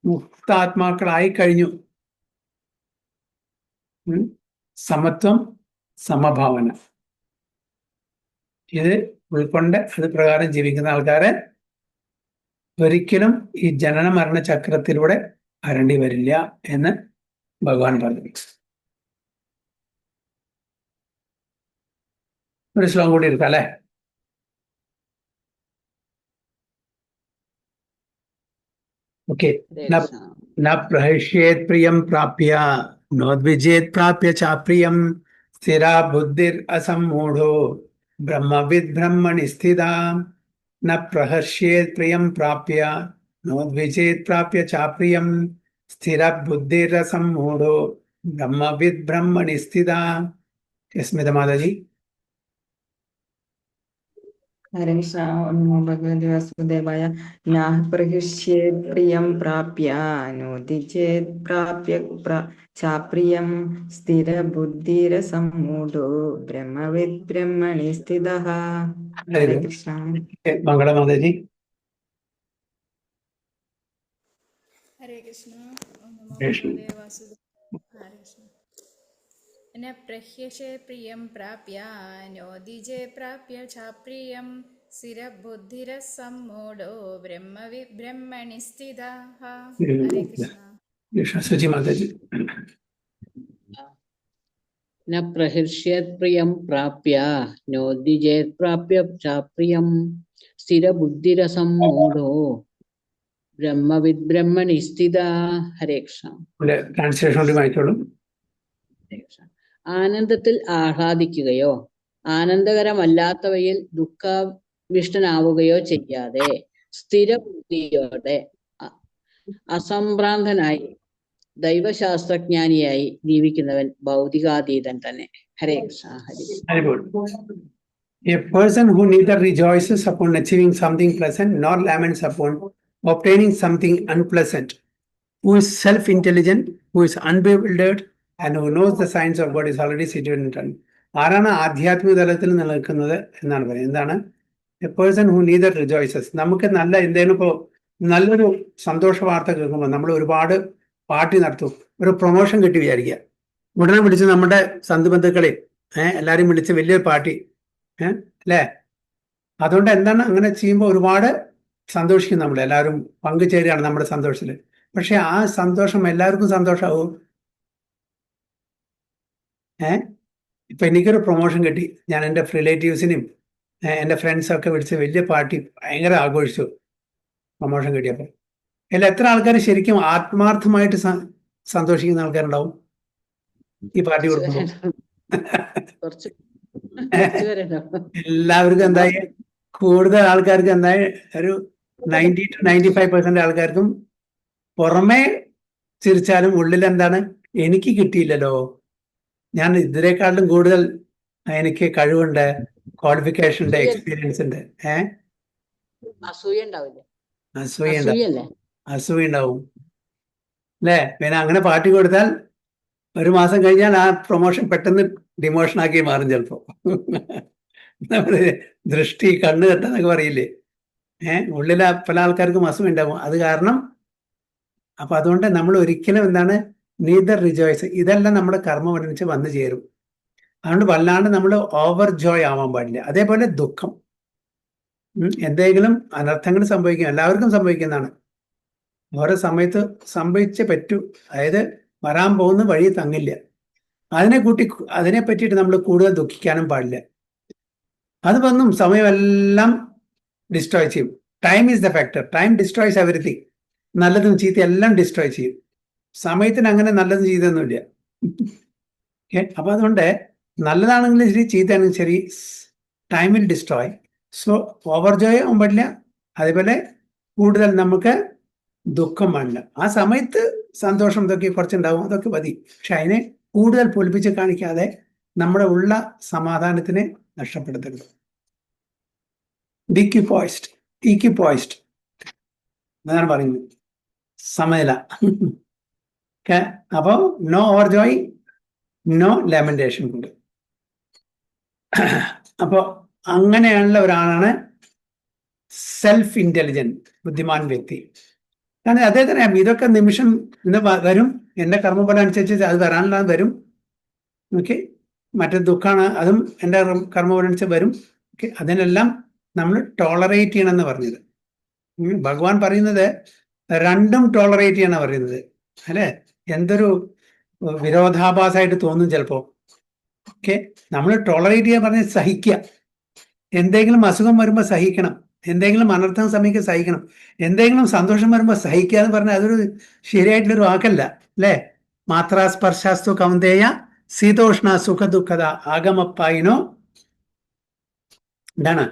മുക്താത്മാക്കളായി കഴിഞ്ഞു. സമത്വം, സമഭാവന, ഇത് ഉൾക്കൊണ്ട് അത് പ്രകാരം ജീവിക്കുന്ന ആൾക്കാരെ ഒരിക്കലും ഈ ജനന മരണ ചക്രത്തിലൂടെ അരണ്ടി വരില്ല എന്ന് ഭഗവാൻ പറഞ്ഞു. ഒരു ശ്ലോകം കൂടി എടുക്കാം അല്ലേ? ഓക്കെ. ന പ്രഹൃഷ്യേത് പ്രിയം പ്രാപ്യ നോദ്വിജേത് പ്രാപ്യ ചാപ്രിയം സ്ഥിരാ ബുദ്ധിർ അസമ്മൂഢോ ബ്രഹ്മവിദ് ബ്രഹ്മണി സ്ഥിതാ. ന പ്രഹർഷ്യേത് പ്രിയം പ്രാപ്യ നോദ്വിജേത് പ്രാപ്യ ചാപ്രിയം സ്ഥിര ബുദ്ധിരസമ്മൂഢോ ബ്രഹ്മവിദ് ബ്രഹ്മണി സ്ഥിതാ. സ്മിത മാതാജി. ഹരേ കൃഷ്ണ. നമോ ഭഗവതി വാസുദേവായ. നാഹ പ്രഹൃഷ്യേത് പ്രിയം പ്രാപ്യ നോദിചേത് പ്രാപ്യ ചാപ്രിയം സ്ഥിര ബുദ്ധിരസമ്മൂഢോ ബ്രഹ്മവിദ് ബ്രഹ്മണി സ്ഥിതഃ. ഹരേ കൃഷ്ണ. മംഗള മാതാജി. ഹരേ കൃഷ്ണ. നമോ ഭഗവതേ വാസുദേവായ. ഹരേ കൃഷ്ണ. ന പ്രഹ്യശേ പ്രിയം പ്രാപ്യ നോദിജേ പ്രാപ്യ ചാപ്രിയം സ്ഥിരബുദ്ധിരസമ്മൂഢോ ബ്രഹ്മവിദ് ബ്രഹ്മണി സ്ഥിതഃ. ഹരേ കൃഷ്ണ. സുജി മാതാജി. ന പ്രഹർഷ്യേത് പ്രിയം പ്രാപ്യ നോദിജേത് പ്രാപ്യ ചാപ്രിയം സ്ഥിരബുദ്ധിരസമ്മൂഢോ ബ്രഹ്മവിദ് ബ്രഹ്മണി സ്ഥിത. ഹരേ കൃഷ്ണ. ട്രാൻസ്ലേഷൻ കൊണ്ട് വായിച്ചോളൂ. ഹരേ കൃഷ്ണ. ആനന്ദത്തിൽ ആഹ്ലാദിക്കുകയോ ആനന്ദകരമല്ലാത്തവയിൽ ദുഃഖവിഷ്ടനാവുകയോ ചെയ്യാതെ സ്ഥിരബുദ്ധിയോടെ അസംഭ്രാന്തനായി ദൈവശാസ്ത്രജ്ഞാനിയായി ജീവിക്കുന്നവൻ ഭൗതികാതീതൻ തന്നെ. ഹരേ Krishna. Very good. A person who neither rejoices upon achieving something pleasant nor laments upon obtaining something unpleasant, who is self-intelligent, who is unbewildered, and who knows the signs of God is already situated in heaven. ആരാണ് ആധ്യാത്മിക തലത്തിൽ നിലനിൽക്കുന്നത് എന്നാണ് പറയുന്നത്. എന്താണ്? A person who neither rejoices. നമുക്ക് നല്ല എന്തെങ്കിലും ഇപ്പോൾ നല്ലൊരു സന്തോഷ വാർത്ത കേൾക്കുമ്പോൾ നമ്മൾ ഒരുപാട് പാർട്ടി നടത്തും. ഒരു പ്രൊമോഷൻ കിട്ടി വിചാരിക്കുക, ഉടനെ വിളിച്ച് നമ്മുടെ ബന്ധുക്കളെ എല്ലാവരും വിളിച്ച് വലിയൊരു പാർട്ടി, അല്ലേ? അതുകൊണ്ട് എന്താണ് അങ്ങനെ ചെയ്യുമ്പോൾ ഒരുപാട് സന്തോഷിക്കും, നമ്മൾ എല്ലാവരും പങ്കുചേരുകയാണ് നമ്മുടെ സന്തോഷത്തിൽ. പക്ഷെ ആ സന്തോഷം എല്ലാവർക്കും സന്തോഷമാവും. ഇപ്പൊ എനിക്കൊരു പ്രൊമോഷൻ കിട്ടി, ഞാൻ എൻ്റെ റിലേറ്റീവ്സിനെയും എൻ്റെ ഫ്രണ്ട്സൊക്കെ വിളിച്ച് വലിയ പാർട്ടി ഭയങ്കര ആഘോഷിച്ചു പ്രൊമോഷൻ കിട്ടിയപ്പോൾ. അതിൽ എത്ര ആൾക്കാർ ശരിക്കും ആത്മാർത്ഥമായിട്ട് സന്തോഷിക്കുന്ന ആൾക്കാരുണ്ടാവും ഈ പാർട്ടി കൊടുക്കുമ്പോൾ? എല്ലാവർക്കും എന്തായി, കൂടുതൽ ആൾക്കാർക്ക് എന്തായി, ഒരു 90 to 95% ആൾക്കാർക്കും പുറമേ ചിരിച്ചാലും ഉള്ളിൽ എന്താണ്, എനിക്ക് കിട്ടിയില്ലല്ലോ, ഞാൻ ഇതിനേക്കാളും കൂടുതൽ എനിക്ക് കഴിവുണ്ട്, ക്വാളിഫിക്കേഷൻ ഉണ്ട്, എക്സ്പീരിയൻസ് ഉണ്ട്. അസൂയ ഉണ്ടാവും അല്ലേ? പിന്നെ അങ്ങനെ പാർട്ടി കൊടുത്താൽ ഒരു മാസം കഴിഞ്ഞാൽ ആ പ്രൊമോഷൻ പെട്ടെന്ന് ഡിമോഷൻ ആക്കി മാറും ചിലപ്പോ. നമ്മള് ദൃഷ്ടി കണ്ണ് കെട്ടെന്നൊക്കെ പറയില്ലേ, ഉള്ളിൽ പല ആൾക്കാർക്കും അസൂയ ഉണ്ടാവും. അത് കാരണം അപ്പൊ അതുകൊണ്ട് നമ്മൾ ഒരിക്കലും എന്താണ്, നീദർ റിജോയ്സ്, ഇതെല്ലാം നമ്മുടെ കർമ്മം അനുസരിച്ച് വന്നു ചേരും. അതുകൊണ്ട് വല്ലാണ്ട് നമ്മൾ ഓവർ ജോയ് ആവാൻ പാടില്ല. അതേപോലെ ദുഃഖം, എന്തെങ്കിലും അനർത്ഥങ്ങൾ സംഭവിക്കും, എല്ലാവർക്കും സംഭവിക്കുന്നതാണ്. ഓരോ സമയത്ത് സംഭവിച്ചേ പറ്റൂ. അതായത് വരാൻ പോകുന്ന വഴി തങ്ങില്ല. അതിനെ പറ്റിയിട്ട് നമ്മൾ കൂടുതൽ ദുഃഖിക്കാനും പാടില്ല. അത് വന്നും സമയമെല്ലാം ഡിസ്ട്രോയ് ചെയ്യും. Time is the factor. Time destroys everything. നല്ലതും ചീത്ത എല്ലാം ഡിസ്ട്രോയ് ചെയ്യും. സമയത്തിന് അങ്ങനെ നല്ലതും ചെയ്തൊന്നുമില്ല. അപ്പൊ അതുകൊണ്ട് നല്ലതാണെങ്കിലും ശരി, ചീത്തയാണെങ്കിലും ശരി, time will destroy. So over Joy ആവാൻ പാടില്ല. അതേപോലെ കൂടുതൽ നമുക്ക് ദുഃഖം പാടില്ല. ആ സമയത്ത് സന്തോഷം ഇതൊക്കെ കുറച്ചുണ്ടാവും, അതൊക്കെ മതി. പക്ഷെ അതിനെ കൂടുതൽ പൊലിപ്പിച്ച് കാണിക്കാതെ നമ്മുടെ ഉള്ള സമാധാനത്തിനെ നഷ്ടപ്പെടുത്തരുത്. ഈക്വിപ്പോയിസ്ഡ് എന്നാണ് പറയുന്നത്, സമനില. അപ്പൊ നോ ഓവർ ജോയ്, നോ ലാമെന്റേഷൻ ഉണ്ട്. അപ്പോ അങ്ങനെയുള്ള ഒരാളാണ് സെൽഫ് ഇന്റലിജന്റ്, ബുദ്ധിമാൻ വ്യക്തി. കാരണം അദ്ദേഹത്തിന് ഇതൊക്കെ നിമിഷം ഇന്ന് വരും, എൻ്റെ കർമ്മഫലം അനുസരിച്ച് അത് വരാനുള്ള വരും. ഓക്കെ, മറ്റേ ദുഃഖമാണ്, അതും എൻ്റെ കർമ്മഫലം അനുസരിച്ച് വരും. ഓക്കെ, അതിനെല്ലാം നമ്മൾ ടോളറേറ്റ് ചെയ്യണമെന്ന് പറഞ്ഞത്. ഭഗവാൻ പറയുന്നത് രണ്ടും ടോളറേറ്റ് ചെയ്യണം പറയുന്നത്, അല്ലേ? എന്തൊരു വിരോധാഭാസമായിട്ട് തോന്നും ചിലപ്പോ. ഓക്കെ, നമ്മൾ ടോളറേറ്റ് ചെയ്യാൻ പറഞ്ഞ് സഹിക്കുക. എന്തെങ്കിലും അസുഖം വരുമ്പോൾ സഹിക്കണം, എന്തെങ്കിലും അനർത്ഥം സമയത്ത് സഹിക്കണം, എന്തെങ്കിലും സന്തോഷം വരുമ്പോൾ സഹിക്കുക എന്ന് പറഞ്ഞാൽ അതൊരു ശരിയായിട്ടുള്ളൊരു വാക്കല്ല, അല്ലേ? മാത്രാ സ്പർശാസ്തു കൗന്ദേയ ശീതോഷ്ണ സുഖ ദുഃഖത ആഗമപ്പായിനോ എന്താണ്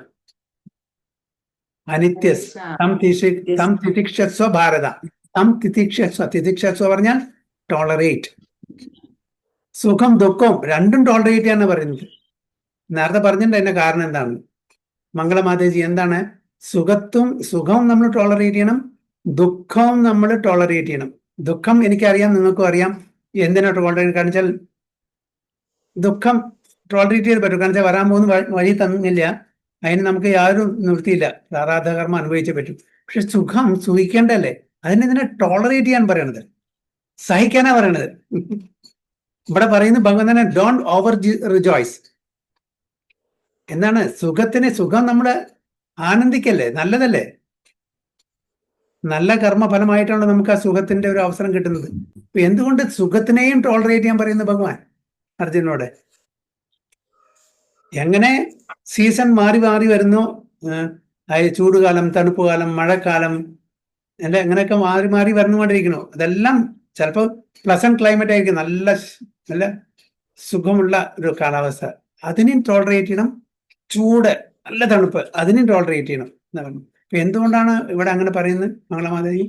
അനിത്യസ് തം തിതിക്ഷസ്വ ഭാരത. തം തിതിക്ഷസ്വ പറഞ്ഞാൽ ടോളറേറ്റ്. സുഖം ദുഃഖവും രണ്ടും ടോളറേറ്റ് ചെയ്യാനാണ് പറയുന്നത്. നേരത്തെ പറഞ്ഞിട്ടുണ്ട് അതിന്റെ കാരണം എന്താണ്. മംഗളമാതേജി എന്താണ്? സുഖവും നമ്മൾ ടോളറേറ്റ് ചെയ്യണം, ദുഃഖവും നമ്മൾ ടോളറേറ്റ് ചെയ്യണം. ദുഃഖം എനിക്കറിയാം, നിങ്ങൾക്കും അറിയാം. എന്തിനാ ടോളറേറ്റ്? കാരണം വെച്ചാൽ ദുഃഖം ടോളറേറ്റ് ചെയ്ത് പറ്റും. കാരണം വെച്ചാൽ വരാൻ പോകുന്ന വഴി തന്നില്ല, അതിന് നമുക്ക് യാതൊരു നിവൃത്തിയില്ല, പ്രാരാബ്ധകർമ്മം അനുഭവിച്ചേ പറ്റും. പക്ഷെ സുഖം സുഖിക്കേണ്ടല്ലേ, അതിനെന്തിനാ ടോളറേറ്റ് ചെയ്യാൻ പറയണത്, സഹിക്കാനാ പറയണത്. ഇവിടെ പറയുന്ന ഭഗവാൻ തന്നെ ഡോണ്ട് ഓവർ റിജോയ്സ്. എന്താണ് സുഖം നമ്മൾ ആനന്ദിക്കല്ലേ, നല്ലതല്ലേ? നല്ല കർമ്മഫലമായിട്ടാണ് നമുക്ക് ആ സുഖത്തിന്റെ ഒരു അവസരം കിട്ടുന്നത്. അപ്പൊ എന്തുകൊണ്ട് സുഖത്തിനെയും ടോളറേറ്റ് ചെയ്യാൻ പറയുന്ന ഭഗവാൻ അർജുനോട്? എങ്ങനെ സീസൺ മാറി മാറി വരുന്നു, ചൂടുകാലം, തണുപ്പുകാലം, മഴക്കാലം, അല്ലെ അങ്ങനെയൊക്കെ മാറി മാറി വന്നുകൊണ്ടിരിക്കുന്നു. അതെല്ലാം ചിലപ്പോൾ പ്ലസന്റ് ക്ലൈമറ്റ് ആയിരിക്കും, നല്ല സുഖമുള്ള ഒരു കാലാവസ്ഥ, അതിനെയും ടോളറേറ്റ് ചെയ്യണം. ചൂട്, നല്ല തണുപ്പ്, അതിനെയും ടോളറേറ്റ് ചെയ്യണം എന്നാണ്. അപ്പൊ എന്തുകൊണ്ടാണ് ഇവിടെ അങ്ങനെ പറയുന്നത് മംഗളമാതാജി?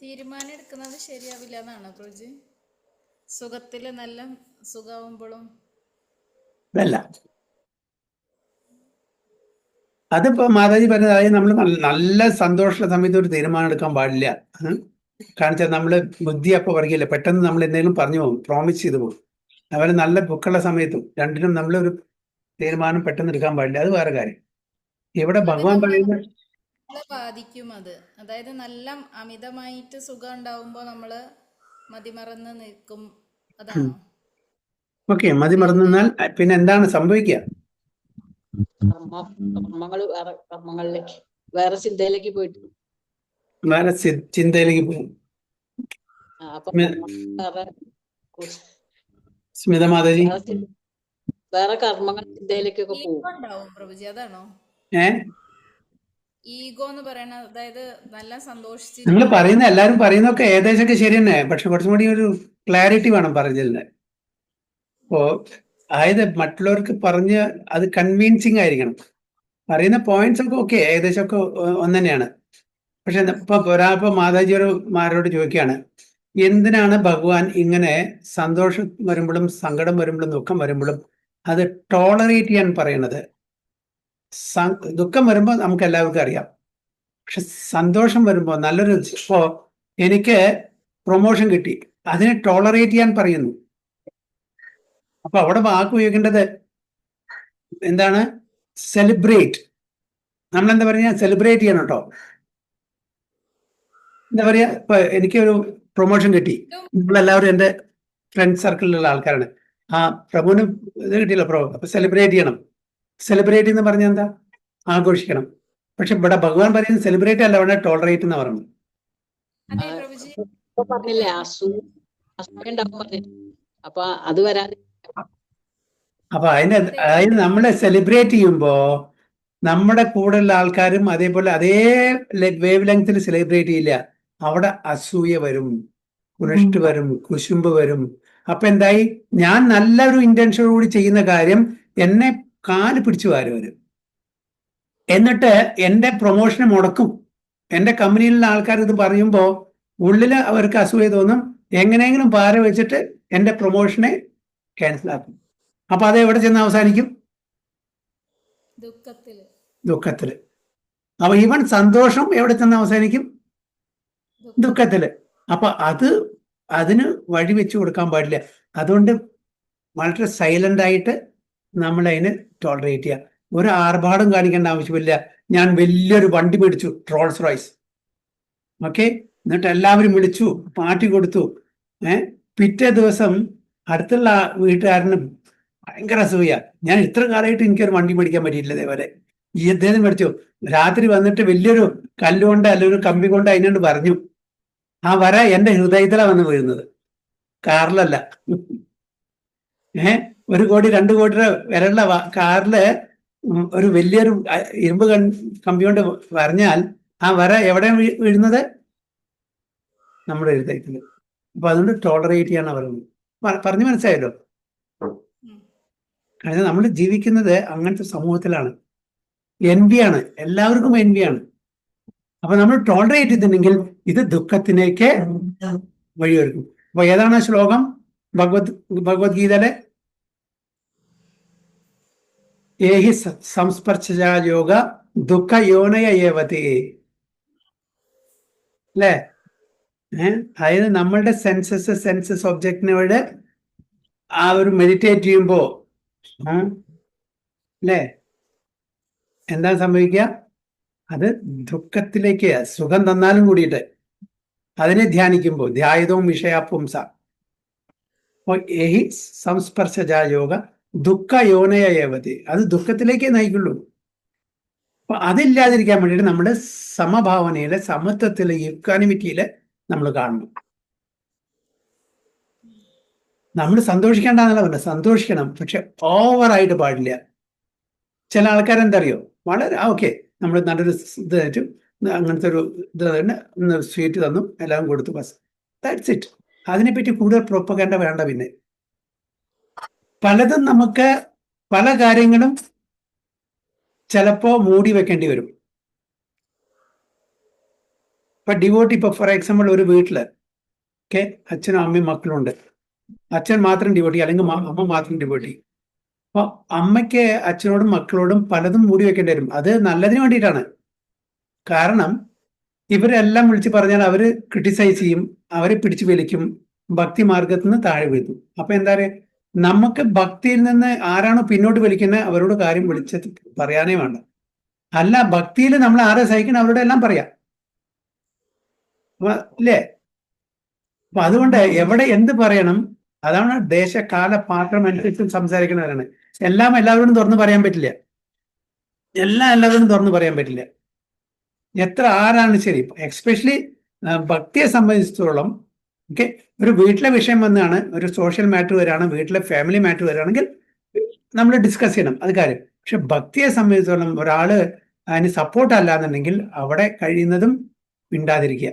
തീരുമാനം എടുക്കുന്നത് ശരിയാവില്ല എന്നാണ് പ്രഭുജി. സുഖത്തില് നല്ല സുഖമാവുമ്പോഴും അല്ല, അതിപ്പോ മാതാജി പറഞ്ഞത്, അതായത് നമ്മൾ നല്ല സന്തോഷമുള്ള സമയത്ത് ഒരു തീരുമാനം എടുക്കാൻ പാടില്ല. കാരണം വെച്ചാൽ നമ്മള് ബുദ്ധി അപ്പൊ പറയില്ല, പെട്ടെന്ന് നമ്മൾ എന്തെങ്കിലും പറഞ്ഞു പോകും, പ്രോമിസ് ചെയ്തു പോകും. അതുപോലെ നല്ല ബുക്കുള്ള സമയത്തും രണ്ടിനും നമ്മളൊരു തീരുമാനം പെട്ടെന്ന് എടുക്കാൻ പാടില്ല, അത് വേറെ കാര്യം. ഇവിടെ ഭഗവാൻ പറയുന്നത് നമ്മളെ ബാധിക്കും അത്. അതായത് നല്ല അമിതമായിട്ട് സുഖം ഉണ്ടാവുമ്പോ നമ്മള് മതിമറന്ന് നിൽക്കും, അതാണോ? ഓക്കെ, മതി മറന്നാൽ പിന്നെ എന്താണ് സംഭവിക്കുക? കർമ്മങ്ങളിലേക്ക് വേറെ ചിന്തയിലേക്ക് പോയിട്ട് വേറെ ചിന്തയിലേക്ക് പോകും. അപ്പൊ സ്മിത മാതാജി, വേറെ കർമ്മങ്ങൾ ചിന്തയിലേക്കൊക്കെ പോകും. ഈഗോ ഉണ്ടാവും പ്രഭുജി, അതാണോ? ഈഗോ എന്ന് പറയണ, അതായത് നല്ല സന്തോഷിച്ച് നിങ്ങൾ പറയുന്ന എല്ലാരും പറയുന്നതൊക്കെ ഏകദേശമൊക്കെ ശരി തന്നെ, പക്ഷെ കുറച്ചും കൂടി ഒരു ക്ലാരിറ്റി വേണം പറഞ്ഞതിന്. അപ്പോ അതായത് മറ്റുള്ളവർക്ക് പറഞ്ഞ് അത് കൺവിൻസിങ് ആയിരിക്കണം. പറയുന്ന പോയിന്റ്സ് ഒക്കെ ഓക്കെ, ഏകദേശം ഒക്കെ ഒന്ന് തന്നെയാണ്. പക്ഷെ ഇപ്പൊ മാതാജിമാരോട് ചോദിക്കുകയാണ്, എന്തിനാണ് ഭഗവാൻ ഇങ്ങനെ സന്തോഷം വരുമ്പോഴും സങ്കടം വരുമ്പോഴും ദുഃഖം വരുമ്പോഴും അത് ടോളറേറ്റ് ചെയ്യാൻ പറയുന്നത്? ദുഃഖം വരുമ്പോൾ നമുക്ക് എല്ലാവർക്കും അറിയാം, പക്ഷെ സന്തോഷം വരുമ്പോൾ നല്ലൊരു, ഇപ്പോ എനിക്ക് പ്രൊമോഷൻ കിട്ടി, അതിനെ ടോളറേറ്റ് ചെയ്യാൻ പറയുന്നു. അപ്പൊ അവിടെ വാക്ക് ഉപയോഗിക്കേണ്ടത് എന്താണ്? സെലിബ്രേറ്റ്. നമ്മളെന്താ പറയുക? സെലിബ്രേറ്റ് ചെയ്യണം കേട്ടോ. എന്താ പറയാ, ഇപ്പൊ എനിക്കൊരു പ്രൊമോഷൻ കിട്ടി, നിങ്ങളെല്ലാവരും എൻ്റെ ഫ്രണ്ട് സർക്കിളിലുള്ള ആൾക്കാരാണ്. ആ പ്രഭുവിന് ഇത് കിട്ടിയല്ലോ അപ്പൊ സെലിബ്രേറ്റ് ചെയ്യണം. സെലിബ്രേറ്റ് എന്ന് പറഞ്ഞാൽ എന്താ? ആഘോഷിക്കണം. പക്ഷെ ഇവിടെ ഭഗവാൻ പറയുന്നത് സെലിബ്രേറ്റ് അല്ല, അവിടെ ടോളറേറ്റ് എന്ന് പറയുന്നത്. പറഞ്ഞില്ലേ അസൂയ ഉണ്ടാവും, അപ്പൊ അത് വരാതെ. അപ്പൊ അതായത് നമ്മളെ സെലിബ്രേറ്റ് ചെയ്യുമ്പോ നമ്മുടെ കൂടെയുള്ള ആൾക്കാരും അതേപോലെ അതേ വേവ് ലെങ്ത്തിൽ സെലിബ്രേറ്റ് ചെയ്യില്ല. അവിടെ അസൂയ വരും, കുനിഷ്ട് വരും, കുശുമ്പ് വരും. അപ്പൊ എന്തായി? ഞാൻ നല്ലൊരു ഇന്റൻഷനോടുകൂടി ചെയ്യുന്ന കാര്യം എന്നെ കാല് പിടിച്ചു വരും, എന്നിട്ട് എന്റെ പ്രൊമോഷനെ മുടക്കും. എന്റെ കമ്പനിയിലുള്ള ആൾക്കാർ ഇത് പറയുമ്പോൾ ഉള്ളില് അവർക്ക് അസൂയ തോന്നും, എങ്ങനെയെങ്കിലും പാര വെച്ചിട്ട് എന്റെ പ്രൊമോഷനെ ക്യാൻസൽ ആക്കും. അപ്പൊ അത് എവിടെ ചെന്ന് അവസാനിക്കും? ദുഃഖത്തില്. അപ്പൊ ഈവൻ സന്തോഷം എവിടെ ചെന്ന് അവസാനിക്കും? ദുഃഖത്തില്. അപ്പൊ അതിന് വഴി വെച്ച് കൊടുക്കാൻ പാടില്ല. അതുകൊണ്ട് വളരെ സൈലന്റ് ആയിട്ട് നമ്മൾ അതിന് ടോളറേറ്റ് ചെയ്യുക. ഒരു ആർഭാടം കാണിക്കേണ്ട ആവശ്യമില്ല. ഞാൻ വലിയൊരു വണ്ടി മേടിച്ചു, റോൾസ് റോയ്സ്, ഓക്കെ, എന്നിട്ട് എല്ലാവരും വിളിച്ചു, പാർട്ടി കൊടുത്തു. പിറ്റേ ദിവസം അടുത്തുള്ള വീട്ടുകാരന് ഭയങ്കര അസൂയ, ഞാൻ ഇത്ര കാലമായിട്ട് എനിക്കൊരു വണ്ടി മേടിക്കാൻ പറ്റിയിട്ടില്ല, അതേപോലെ ഈ അദ്ദേഹം മേടിച്ചു. രാത്രി വന്നിട്ട് വലിയൊരു കല്ലുകൊണ്ട് അല്ലെങ്കിൽ ഒരു കമ്പി കൊണ്ട് അതിനോട് പറഞ്ഞു. ആ വര എന്റെ ഹൃദയത്തിലാണ് വന്ന് വീഴുന്നത്, കാറിലല്ല. 1 കോടി 2 കോടി വരെയുള്ള കാറില് ഒരു വലിയൊരു ഇരുമ്പ് കമ്പി കൊണ്ട് വരഞ്ഞാൽ ആ വര എവിടെ വീഴുന്നത്? നമ്മുടെ ഹൃദയത്തില്. അപ്പൊ അതുകൊണ്ട് ടോളറേറ്റ് ചെയ്യാനാണ് പറയുന്നത്. പറഞ്ഞു മനസ്സിലായല്ലോ? കാരണം നമ്മൾ ജീവിക്കുന്നത് അങ്ങനത്തെ സമൂഹത്തിലാണ്. എൻവിയാണ്, എല്ലാവർക്കും എൻവിയാണ്. അപ്പൊ നമ്മൾ ടോളറേറ്റ് ചെയ്തിട്ടുണ്ടെങ്കിൽ ഇത് ദുഃഖത്തിലേക്ക് വഴിയൊരുക്കും. അപ്പൊ ഏതാണ് ആ ശ്ലോകം ഭഗവത്ഗീതയിലെ? ഏഹി സംസ്പർശയോഗ ദുഃഖ യോനയ ഏവതി, അല്ലേ? അതായത് നമ്മളുടെ സെൻസസ് ഒബ്ജക്റ്റിനോട് ആ ഒരു മെഡിറ്റേറ്റ് ചെയ്യുമ്പോ അല്ലേ എന്താ സംഭവിക്കുക? അത് ദുഃഖത്തിലേക്ക്, സുഖം തന്നാലും കൂടിയിട്ട് അതിനെ ധ്യാനിക്കുമ്പോൾ ധ്യായതവും വിഷയാപുംസ. അപ്പോൾ ഏഹി സംസ്പർശയോഗ ദുഃഖ യോനയ ഏവതി, അത് ദുഃഖത്തിലേക്കേ നയിക്കുള്ളൂ. അപ്പൊ അതില്ലാതിരിക്കാൻ വേണ്ടിയിട്ട് നമ്മുടെ സമഭാവനയിലെ, സമത്വത്തിലെ, ഇക്വാനിമിറ്റിയില് നമ്മൾ കാണണം. നമ്മൾ സന്തോഷിക്കേണ്ടെന്നല്ല പറഞ്ഞത്, സന്തോഷിക്കണം, പക്ഷെ ഓവറായിട്ട് പാടില്ല. ചില ആൾക്കാരെന്തറിയോ, വളരെ ഓക്കെ നമ്മൾ നല്ലൊരു ഇത് തരും, അങ്ങനത്തെ ഒരു ഇത് തന്നെ സ്വീറ്റ് തന്നു, എല്ലാം കൊടുത്തു, ബസ് ദാറ്റ്സ് ഇറ്റ്. അതിനെപ്പറ്റി കൂടുതൽ പ്രൊപ്പഗൻഡ വേണ്ട. പിന്നെ പലതും നമുക്ക് പല കാര്യങ്ങളും ചിലപ്പോ മൂടി വെക്കേണ്ടി വരും. ഇപ്പൊ ഡിവോട്ടി, ഇപ്പൊ ഫോർ എക്സാമ്പിൾ ഒരു വീട്ടില് അച്ഛനും അമ്മയും മക്കളുണ്ട്. അച്ഛൻ മാത്രം ഡിവോട്ടി, അല്ലെങ്കിൽ അമ്മ മാത്രം ഡിവോട്ടി. അപ്പൊ അമ്മയ്ക്ക് അച്ഛനോടും മക്കളോടും പലതും മൂടി വെക്കേണ്ടി വരും. അത് നല്ലതിന് വേണ്ടിയിട്ടാണ്. കാരണം ഇവരെല്ലാം വിളിച്ച് പറഞ്ഞാൽ അവര് ക്രിട്ടിസൈസ് ചെയ്യും, അവരെ പിടിച്ചു വലിക്കും, ഭക്തി മാർഗത്തിൽ നിന്ന് താഴെ വീഴ്ത്തും. അപ്പൊ എന്താ പറയുക, നമുക്ക് ഭക്തിയിൽ നിന്ന് ആരാണോ പിന്നോട്ട് വലിക്കുന്നത് അവരോട് കാര്യം വിളിച്ച് പറയാനേ വേണ്ട. അല്ല, ഭക്തിയിൽ നമ്മൾ ആരെ സഹിക്കണം അവരോട് എല്ലാം പറയാം, അല്ലേ? അപ്പൊ അതുകൊണ്ട് എവിടെ എന്ത് പറയണം, അതാണ് ദേശകാല പാത്രം അനുസരിച്ച് സംസാരിക്കുന്നവരാണ്. എല്ലാം എല്ലാവരോടും തുറന്നു പറയാൻ പറ്റില്ല. എല്ലാവരോടും തുറന്നു പറയാൻ പറ്റില്ല. എത്ര ആരാണ് ശരി, എക്സ്പെഷ്യലി ഭക്തിയെ സംബന്ധിച്ചിടത്തോളം ഒരു വീട്ടിലെ വിഷയം വന്നാണ്, ഒരു സോഷ്യൽ മാറ്റർ വരാണ്, വീട്ടിലെ ഫാമിലി മാറ്റർ വരികയാണെങ്കിൽ നമ്മൾ ഡിസ്കസ് ചെയ്യണം, അത് കാര്യം. പക്ഷെ ഭക്തിയെ സംബന്ധിച്ചിടത്തോളം ഒരാള് അതിന് സപ്പോർട്ട് അല്ലാന്നുണ്ടെങ്കിൽ അവിടെ കഴിയുന്നതും മിണ്ടാതിരിക്കുക.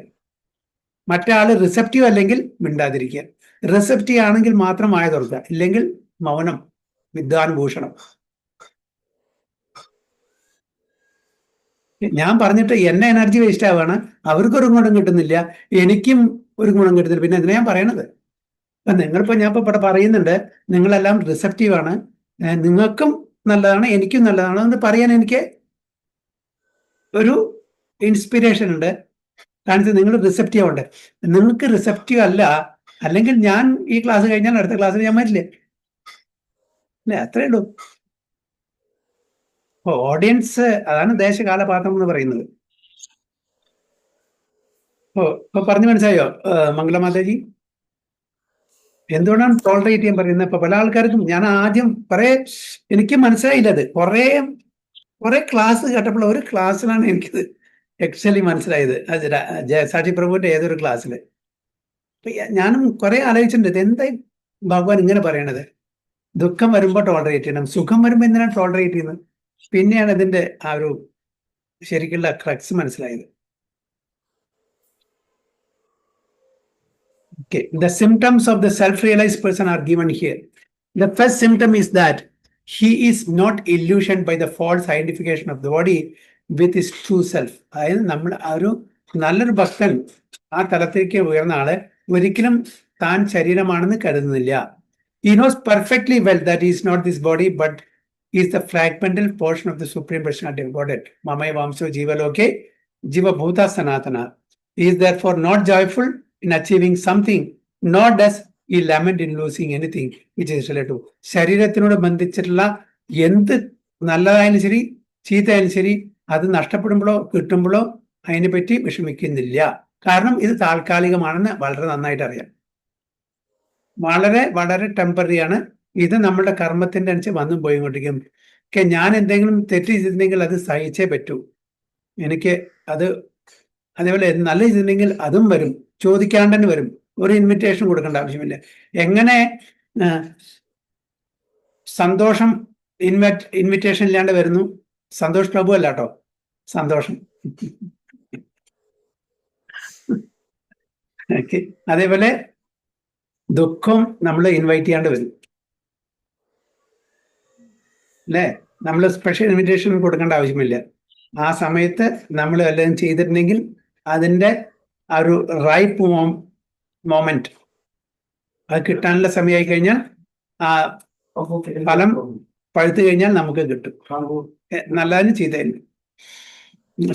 മറ്റേ ആള് റിസപ്റ്റീവ് അല്ലെങ്കിൽ മിണ്ടാതിരിക്കുക. റിസപ്റ്റീവ് ആണെങ്കിൽ മാത്രം വായ തുറക്കുക, ഇല്ലെങ്കിൽ മൗനം വിദ്വാൻഭൂഷണം. ഞാൻ പറഞ്ഞിട്ട് എന്നെ എനർജി വേസ്റ്റ് ആവുകയാണ്, അവർക്കൊരു ഗുണം കിട്ടുന്നില്ല, എനിക്കും ഒരു ഗുണം കിട്ടുന്നില്ല. പിന്നെ എന്തിനാ ഞാൻ പറയണത്? അപ്പൊ നിങ്ങളിപ്പോ ഞാൻ ഇപ്പൊ ഇവിടെ പറയുന്നുണ്ട്, നിങ്ങളെല്ലാം റിസപ്റ്റീവ് ആണ്, നിങ്ങൾക്കും നല്ലതാണ് എനിക്കും നല്ലതാണ് എന്ന് പറയാൻ എനിക്ക് ഒരു ഇൻസ്പിരേഷൻ ഉണ്ട്. കാരണം നിങ്ങൾ റിസപ്റ്റീവ് ഉണ്ട്. നിങ്ങൾക്ക് റിസപ്റ്റീവ് അല്ല, അല്ലെങ്കിൽ ഞാൻ ഈ ക്ലാസ് കഴിഞ്ഞാൽ അടുത്ത ക്ലാസ്സിൽ ഞാൻ വരില്ലേ, അല്ലേ? അത്രേ ഉള്ളൂ. അപ്പൊ ഓഡിയൻസ്, അതാണ് ദേശകാലപാത്രം എന്ന് പറയുന്നത്. ഇപ്പൊ പറഞ്ഞു മനസ്സിലായോ മംഗളമാതാജി? എന്തുകൊണ്ടാണ് ടോളറേറ്റ് ചെയ്യാൻ പറയുന്നത്? ഇപ്പൊ പല ആൾക്കാർക്കും ഞാൻ ആദ്യം എനിക്ക് മനസ്സിലായില്ല. അത് കുറെ ക്ലാസ് കേട്ടപ്പോൾ ഒരു ക്ലാസ്സിലാണ് എനിക്കത് ആക്ച്വലി മനസ്സിലായത്. സാക്ഷി പ്രഭുവിന്റെ ഏതൊരു ക്ലാസ്സില് ഞാനും കുറെ ആലോചിച്ചിട്ടുണ്ട്, ഇത് എന്തായി ഭഗവാൻ ഇങ്ങനെ പറയണത്? ദുഃഖം വരുമ്പോൾ ടോളറേറ്റ് ചെയ്യണം, സുഖം വരുമ്പോൾ എന്തിനാണ് ടോളറേറ്റ് ചെയ്യുന്നത്? പിന്നെയാണ് ഇതിന്റെ ആ ഒരു ശരിക്കുള്ള ക്രക്സ് മനസ്സിലായത്. Okay, the symptoms of the self-realized person are given here. The first symptom is that he is not illusioned by the false identification of the body with his true self. അതായത് നമ്മൾ ഒരു നല്ലൊരു ഭക്തൻ, ആ തലത്തിലേക്ക് ഉയർന്ന ആള് ഒരിക്കലും താൻ ശരീരമാണെന്ന് കരുതുന്നില്ല. He knows perfectly well that he is not this body but is the fragmental portion of the Supreme Personality of Godhead. Mamaya Vamso Jiva Loke Jiva Bhuta Sanatana. He is therefore not joyful in achieving something, nor does he lament in losing anything which is relative. ശരീരത്തിനോട് ബന്ധിച്ചിട്ടുള്ള എന്ത് നല്ലതായാലും ശരി ചീത്തയായാലും ശരി, അത് നഷ്ടപ്പെടുമ്പോഴോ കിട്ടുമ്പോഴോ അതിനെപ്പറ്റി വിഷമിക്കുന്നില്ല. കാരണം ഇത് താൽക്കാലികമാണെന്ന് വളരെ നന്നായിട്ട് അറിയാം. വളരെ വളരെ ടെമ്പററി ആണ്. ഇത് നമ്മുടെ കർമ്മത്തിന്റെ അനുസരിച്ച് വന്നും പോയിക്കൊണ്ടിരിക്കും. ഞാൻ എന്തെങ്കിലും തെറ്റ് ചെയ്തിട്ടുണ്ടെങ്കിൽ അത് സഹിച്ചേ പറ്റൂ. എനിക്ക് അത് അതേപോലെ നല്ല ചെയ്തിട്ടുണ്ടെങ്കിൽ അതും വരും, ചോദിക്കാണ്ട് തന്നെ വരും, ഒരു ഇൻവിറ്റേഷൻ കൊടുക്കേണ്ട ആവശ്യമില്ല. എങ്ങനെ സന്തോഷം ഇൻവിറ്റേഷൻ ഇല്ലാണ്ട് വരുന്നു? സന്തോഷ് പ്രഭു അല്ല കേട്ടോ, സന്തോഷം. അതേപോലെ ദുഃഖം നമ്മൾ ഇൻവൈറ്റ് ചെയ്യാണ്ട് വരും, അല്ലേ? നമ്മൾ സ്പെഷ്യൽ ഇൻവിറ്റേഷൻ കൊടുക്കേണ്ട ആവശ്യമില്ല. ആ സമയത്ത് നമ്മൾ വല്ലതും ചെയ്തിട്ടുണ്ടെങ്കിൽ അതിൻ്റെ ആ ഒരു റൈപ്പ് മോമെന്റ് അത് കിട്ടാനുള്ള സമയമായി കഴിഞ്ഞാൽ, ആ ഫലം പഴുത്തു കഴിഞ്ഞാൽ നമുക്ക് കിട്ടും, നല്ലതിന് ചെയ്തതിന്.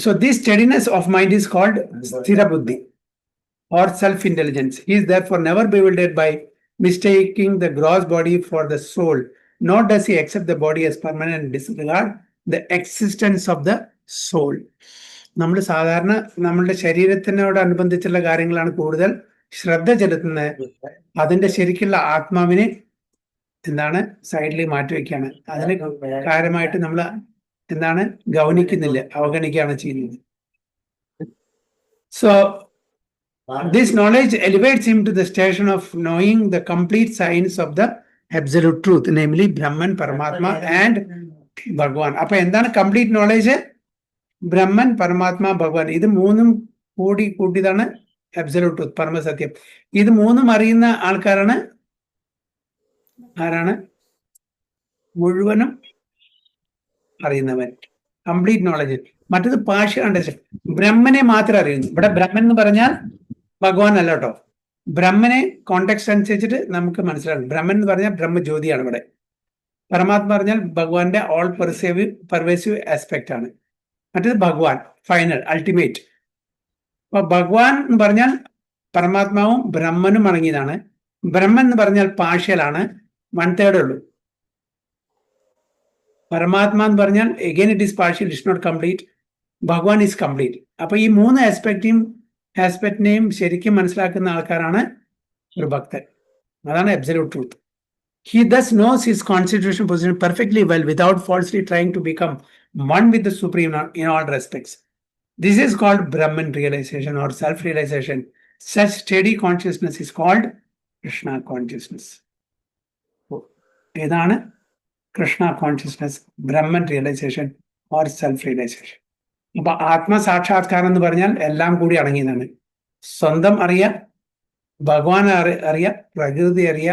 So this steadiness of mind is called sthira buddhi or self-intelligence. He is therefore never bewildered by mistaking the gross body for the soul, nor does he accept the body as permanent and disregard the existence of the soul. നമ്മൾ സാധാരണ നമ്മളുടെ ശരീരത്തിനോട് അനുബന്ധിച്ചുള്ള കാര്യങ്ങളാണ് കൂടുതൽ ശ്രദ്ധ ചെലുത്തുന്നത്. അതിന്റെ ശരിക്കുള്ള ആത്മാവിനെ സൈഡിലേക്ക് മാറ്റിവെക്കുകയാണ്. അതിന് കാര്യമായിട്ട് നമ്മൾ ഗൗനിക്കുന്നില്ല, അവഗണിക്കുകയാണ് ചെയ്യുന്നത്. So this knowledge elevates him to the station of knowing the complete science of the absolute truth, namely Brahman, Paramatma, and ഭഗവാൻ. അപ്പൊ എന്താണ് കംപ്ലീറ്റ് നോളേജ്? ബ്രഹ്മൻ, പരമാത്മാ, ഭഗവാൻ. ഇത് മൂന്നും കൂട്ടിയതാണ് അബ്സല്യൂട്ട് ട്രൂത്ത്, പരമസത്യം. ഇത് മൂന്നും അറിയുന്ന ആൾക്കാരാണ് ആരാണ്? മുഴുവനും അറിയുന്നവൻ, കംപ്ലീറ്റ് നോളജ്. മറ്റത് പാർഷ്യൽ അണ്ടർസ്റ്റാൻഡിങ്. ബ്രഹ്മനെ മാത്രം അറിയുന്നു. ഇവിടെ ബ്രഹ്മൻ എന്ന് പറഞ്ഞാൽ ഭഗവാൻ അല്ല കേട്ടോ. ബ്രഹ്മനെ കോണ്ടെക്സ്റ്റ് അനുസരിച്ചിട്ട് നമുക്ക് മനസ്സിലാകും. ബ്രഹ്മൻ എന്ന് പറഞ്ഞാൽ ബ്രഹ്മജ്യോതിയാണ് ഇവിടെ. പരമാത്മ പറഞ്ഞാൽ ഭഗവാന്റെ ഓൾ പെർവേസീവ് ആസ്പെക്ട് ആണ്. മറ്റേത് ഭഗവാൻ, ഫൈനൽ, അൾട്ടിമേറ്റ്. അപ്പൊ ഭഗവാൻ എന്ന് പറഞ്ഞാൽ പരമാത്മാവും ബ്രഹ്മനും അടങ്ങിയതാണ്. ബ്രഹ്മൻ എന്ന് പറഞ്ഞാൽ പാർഷ്യലാണ്, 1/3 ഉള്ളൂ. പരമാത്മ എന്ന് പറഞ്ഞാൽ again it is partial, it's not complete. ഭഗവാൻ ഈസ് കംപ്ലീറ്റ്. അപ്പൊ ഈ 3 ആസ്പെക്റ്റിനെയും ശരിക്കും മനസ്സിലാക്കുന്ന ആൾക്കാരാണ് ഒരു ഭക്തൻ. അതാണ് absolute truth. He thus knows his constitutional position perfectly well without falsely trying to become one with the Supreme in all respects. This is called Brahman realization or self-realization. Such steady consciousness is called Krishna consciousness. ഏതാണ് Krishna consciousness? Brahman realisation or self realisation. അപ്പൊ ആത്മസാക്ഷാത്കാരം എന്ന് പറഞ്ഞാൽ എല്ലാം കൂടി അടങ്ങിയതാണ്. സ്വന്തം അറിയ, ഭഗവാൻ അറിയ, പ്രകൃതി അറിയ.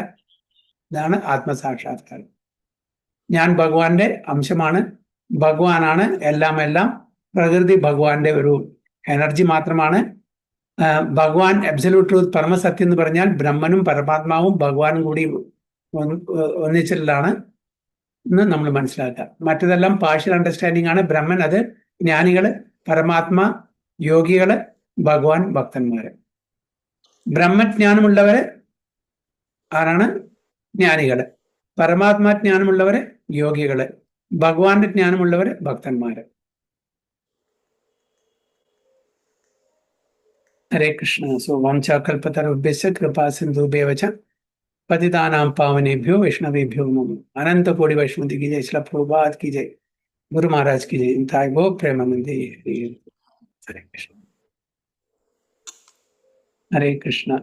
ഇതാണ് ആത്മസാക്ഷാത്കാരം. ഞാൻ ഭഗവാന്റെ അംശമാണ്, ഭഗവാനാണ് എല്ലാം. പ്രകൃതി ഭഗവാന്റെ ഒരു എനർജി മാത്രമാണ്. ഭഗവാൻ അബ്സല്യൂട്ട് ട്രൂത്ത്, പരമസത്യം എന്ന് പറഞ്ഞാൽ ബ്രഹ്മനും പരമാത്മാവും ഭഗവാനും കൂടി ഒന്നിച്ചിട്ടുള്ളതാണ് എന്ന് നമ്മൾ മനസ്സിലാക്കുക. മറ്റതെല്ലാം പാർഷ്യൽ അണ്ടർസ്റ്റാൻഡിംഗ് ആണ്. ബ്രഹ്മൻ അത് ജ്ഞാനികള്, പരമാത്മാ യോഗികള്, ഭഗവാൻ ഭക്തന്മാര്. ബ്രഹ്മജ്ഞാനമുള്ളവര് ആരാണ്? ജ്ഞാനികള്. പരമാത്മാ ജ്ഞാനമുള്ളവര് യോഗികള്. ഭഗവാന്റെ ജ്ഞാനമുള്ളവര് ഭക്തന്മാര്. ഹരേ കൃഷ്ണ. സോ വാഞ്ചാകൽപതരുഭ്യസ്യ കൃപാ സിന്ധുഭ്യവ ച പതിതാനാം പാവനേഭ്യോ വൈഷ്ണവേഭ്യോ നമോ. अनंत कोटि वैष्णव की जय. श्रील प्रभुपाद की जय. गुरु महाराज की जय. थाय गो प्रेमानंदे. हरे कृष्ण. हरे कृष्ण.